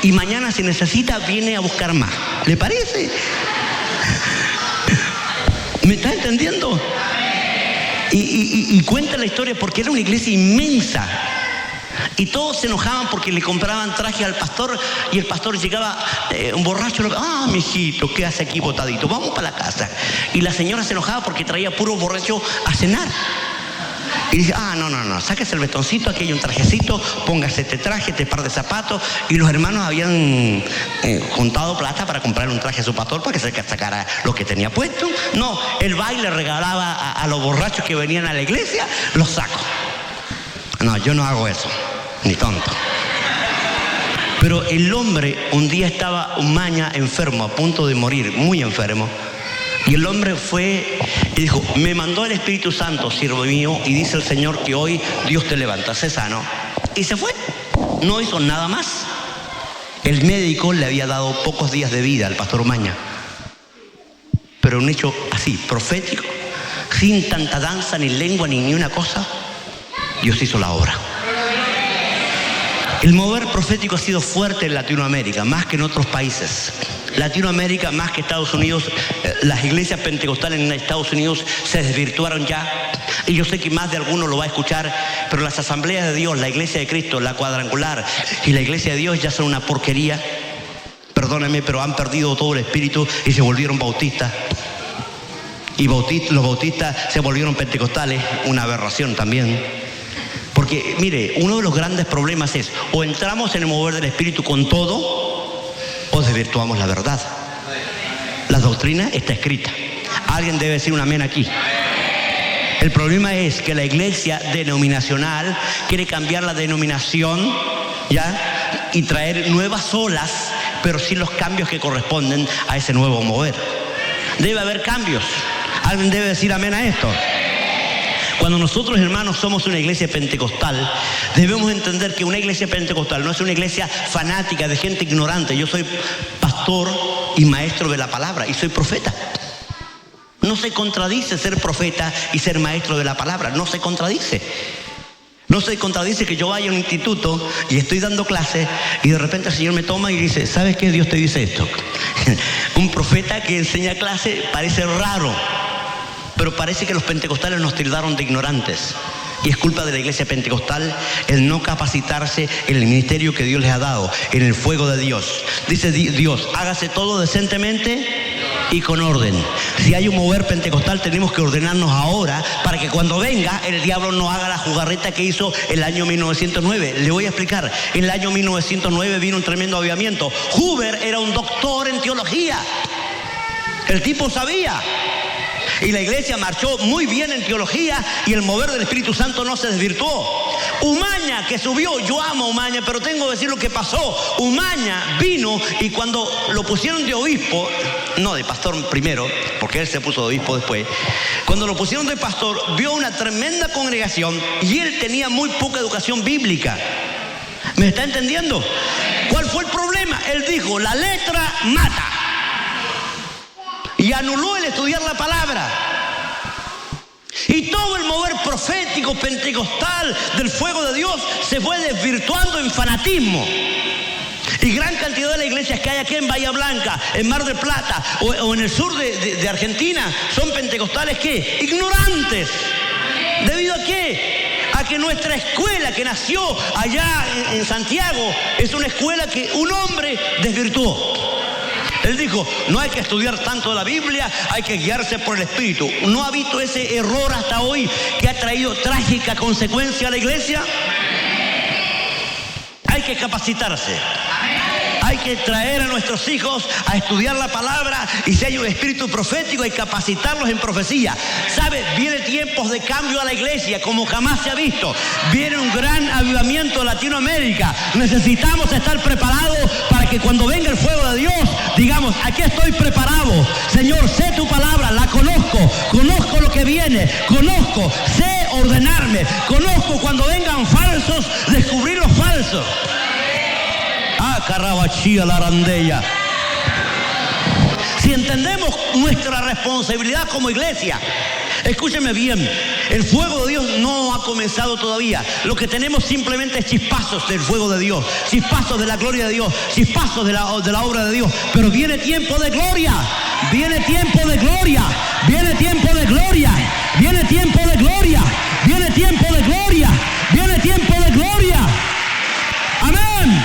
Y mañana, si necesita, viene a buscar más. ¿Le parece? ¿Me está entendiendo? Y cuenta la historia porque era una iglesia inmensa. Y todos se enojaban porque le compraban traje al pastor y el pastor llegaba un borracho. Mijito, ¿qué hace aquí botadito? Vamos para la casa. Y la señora se enojaba porque traía puro borracho a cenar. Y dice, no, sáquese el betoncito, aquí hay un trajecito, póngase este traje, este par de zapatos. Y los hermanos habían juntado plata para comprar un traje a su pastor para que se sacara lo que tenía puesto. No, el baile regalaba a los borrachos que venían a la iglesia los sacos. No, yo no hago eso, ni tonto. Pero el hombre un día estaba maña enfermo, a punto de morir, muy enfermo. Y el hombre fue y dijo, me mandó el Espíritu Santo, siervo mío, y dice el Señor que hoy Dios te levanta, sé sano. Y se fue, no hizo nada más. El médico le había dado pocos días de vida al pastor Umaña. Pero un hecho así, profético, sin tanta danza, ni lengua, ni una cosa, Dios hizo la obra. El mover profético ha sido fuerte en Latinoamérica, más que en otros países. Latinoamérica, más que Estados Unidos, las iglesias pentecostales en Estados Unidos se desvirtuaron ya. Y yo sé que más de alguno lo va a escuchar, pero las asambleas de Dios, la iglesia de Cristo, la cuadrangular y la iglesia de Dios ya son una porquería. Perdónenme, pero han perdido todo el espíritu y se volvieron bautistas. Y los bautistas se volvieron pentecostales, una aberración también. Porque, mire, uno de los grandes problemas es, o entramos en el mover del Espíritu con todo, o desvirtuamos la verdad. La doctrina está escrita. Alguien debe decir un amén aquí. El problema es que la iglesia denominacional quiere cambiar la denominación, ¿ya? Y traer nuevas olas, pero sin los cambios que corresponden a ese nuevo mover. Debe haber cambios. Alguien debe decir amén a esto. Cuando nosotros, hermanos, somos una iglesia pentecostal, debemos entender que una iglesia pentecostal no es una iglesia fanática de gente ignorante. Yo soy pastor y maestro de la palabra y soy profeta. No se contradice ser profeta y ser maestro de la palabra, no se contradice. No se contradice que yo vaya a un instituto y estoy dando clases y de repente el Señor me toma y dice, ¿sabes qué? Dios te dice esto. Un profeta que enseña clase parece raro. Pero parece que los pentecostales nos tildaron de ignorantes. Y es culpa de la iglesia pentecostal el no capacitarse en el ministerio que Dios les ha dado, en el fuego de Dios. Dice Dios, hágase todo decentemente y con orden. Si hay un mover pentecostal, tenemos que ordenarnos ahora para que cuando venga el diablo no haga la jugarreta que hizo el año 1909. Le voy a explicar. En el año 1909 vino un tremendo avivamiento. Huber era un doctor en teología. El tipo sabía. Y la iglesia marchó muy bien en teología y el mover del Espíritu Santo no se desvirtuó. Umaña, que subió, yo amo a Umaña, pero tengo que decir lo que pasó. Umaña vino y cuando lo pusieron de obispo, no de pastor primero, porque él se puso de obispo después, cuando lo pusieron de pastor, vio una tremenda congregación y él tenía muy poca educación bíblica. ¿Me está entendiendo? ¿Cuál fue el problema? Él dijo, la letra mata. Y anuló el estudiar la palabra. Y todo el mover profético, pentecostal, del fuego de Dios, se fue desvirtuando en fanatismo. Y gran cantidad de las iglesias que hay aquí en Bahía Blanca, en Mar del Plata, o en el sur de Argentina, son pentecostales, ¿qué? Ignorantes. ¿Debido a qué? A que nuestra escuela, que nació allá en Santiago, es una escuela que un hombre desvirtuó. Él dijo, no hay que estudiar tanto la Biblia, hay que guiarse por el Espíritu. ¿No ha visto ese error hasta hoy que ha traído trágica consecuencia a la iglesia? Hay que capacitarse. Hay que traer a nuestros hijos a estudiar la palabra y si hay un espíritu profético hay que capacitarlos en profecía. ¿Sabe? Viene tiempos de cambio a la iglesia como jamás se ha visto. Viene un gran avivamiento en Latinoamérica. Necesitamos estar preparados para que cuando venga el fuego de Dios digamos, aquí estoy preparado. Señor, sé tu palabra, la conozco lo que viene, sé ordenarme, conozco cuando vengan falsos, descubrir los falsos. Carrabachía la arandella. Si entendemos nuestra responsabilidad como iglesia, escúcheme bien, el fuego de Dios no ha comenzado todavía. Lo que tenemos simplemente es chispazos del fuego de Dios, chispazos de la gloria de Dios, chispazos de la obra de Dios. Pero viene tiempo de gloria, viene tiempo de gloria, viene tiempo de gloria, viene tiempo de gloria, viene tiempo de gloria, viene tiempo de gloria. Amén.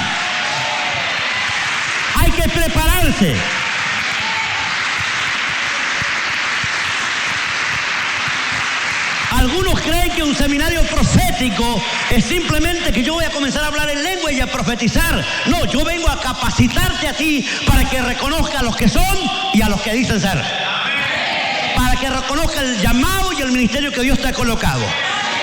Hay que prepararse. Algunos creen que un seminario profético es simplemente que yo voy a comenzar a hablar en lengua y a profetizar. No, yo vengo a capacitarte a ti para que reconozca a los que son y a los que dicen ser. Para que reconozca el llamado y el ministerio que Dios te ha colocado.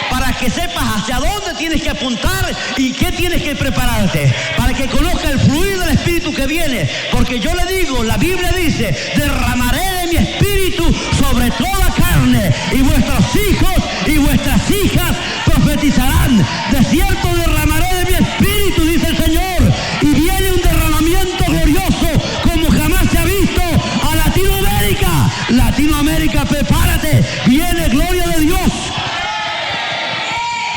Para que sepas hacia dónde tienes que apuntar y qué tienes que prepararte. Para que conozca el fluir del Espíritu que viene. Porque yo le digo, la Biblia dice, derramaré de mi Espíritu sobre toda carne. Y vuestros hijos y vuestras hijas profetizarán. De cierto derramaré de mi Espíritu, dice el Señor. Y viene un derramamiento glorioso como jamás se ha visto a Latinoamérica. Latinoamérica, prepárate. Viene gloria de Dios.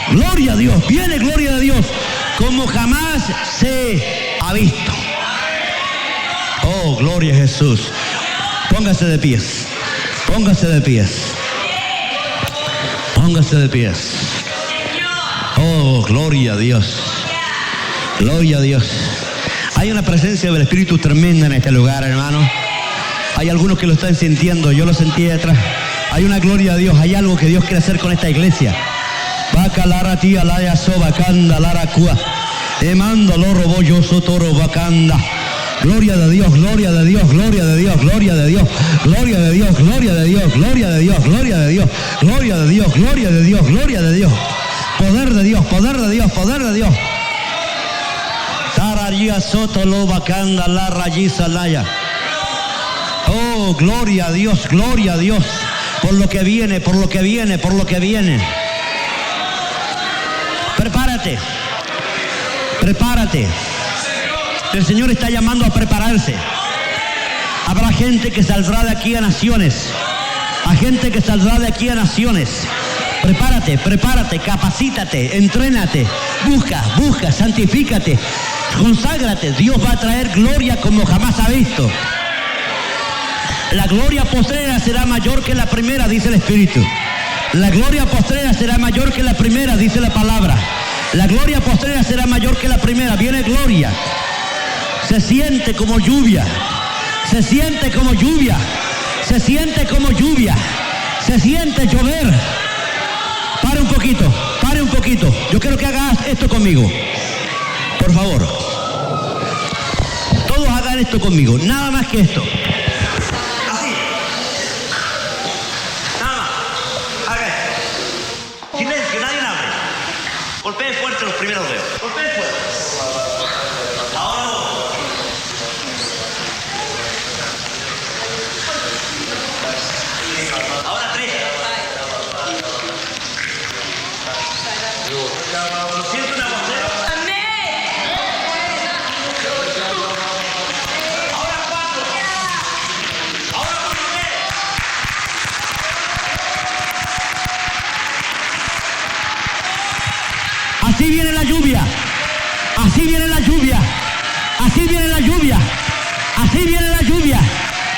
Gloria a Dios, viene gloria de Dios, como jamás se ha visto. Oh, gloria a Jesús. Póngase de pies, póngase de pies, póngase de pies. Oh, gloria a Dios, gloria a Dios. Hay una presencia del Espíritu tremenda en este lugar, hermano. Hay algunos que lo están sintiendo, yo lo sentí de atrás. Hay una gloria a Dios, hay algo que Dios quiere hacer con esta iglesia. Bacalara tía laya sobacanda lara cua. Emando lo robo yo sotoro bacanda. Gloria de Dios, gloria de Dios, gloria de Dios, gloria de Dios, gloria de Dios, gloria de Dios, gloria de Dios, gloria de Dios, gloria de Dios, gloria de Dios, gloria de Dios. Poder de Dios, poder de Dios, poder de Dios. Tararía soto lo bacanda la rayiza laya. Oh, gloria a Dios, gloria a Dios. Por lo que viene, por lo que viene, por lo que viene. Prepárate, prepárate. El Señor está llamando a prepararse. Habrá gente que saldrá de aquí a naciones. A gente que saldrá de aquí a naciones. Prepárate, prepárate, capacítate, entrénate. Busca, santifícate, conságrate. Dios va a traer gloria como jamás ha visto. La gloria postrera será mayor que la primera, dice el Espíritu. La gloria postrera será mayor que la primera, dice la palabra. La gloria postrera será mayor que la primera. Viene gloria. Se siente como lluvia. Se siente como lluvia. Se siente como lluvia. Se siente llover. Pare un poquito, pare un poquito. Yo quiero que hagas esto conmigo. Por favor. Todos hagan esto conmigo. Nada más que esto. Así. Nada más. Haga esto. Silencio, nadie hable. Golpeen fuerte los primeros dedos. Golpeen fuerte. Ahora vos. Ahora tres. ¿Siente un aguacero? Ahora cuatro. Ahora por qué. Así viene la lluvia. Así viene la lluvia. Así viene la lluvia. Así viene la lluvia.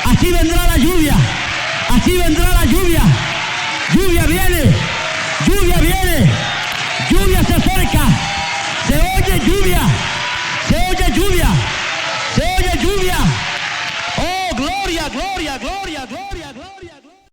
Así vendrá la lluvia. Así vendrá la lluvia. Lluvia viene. Lluvia viene. Lluvia se acerca. Se oye lluvia. Se oye lluvia. Se oye lluvia. Oh, gloria, gloria, gloria, gloria.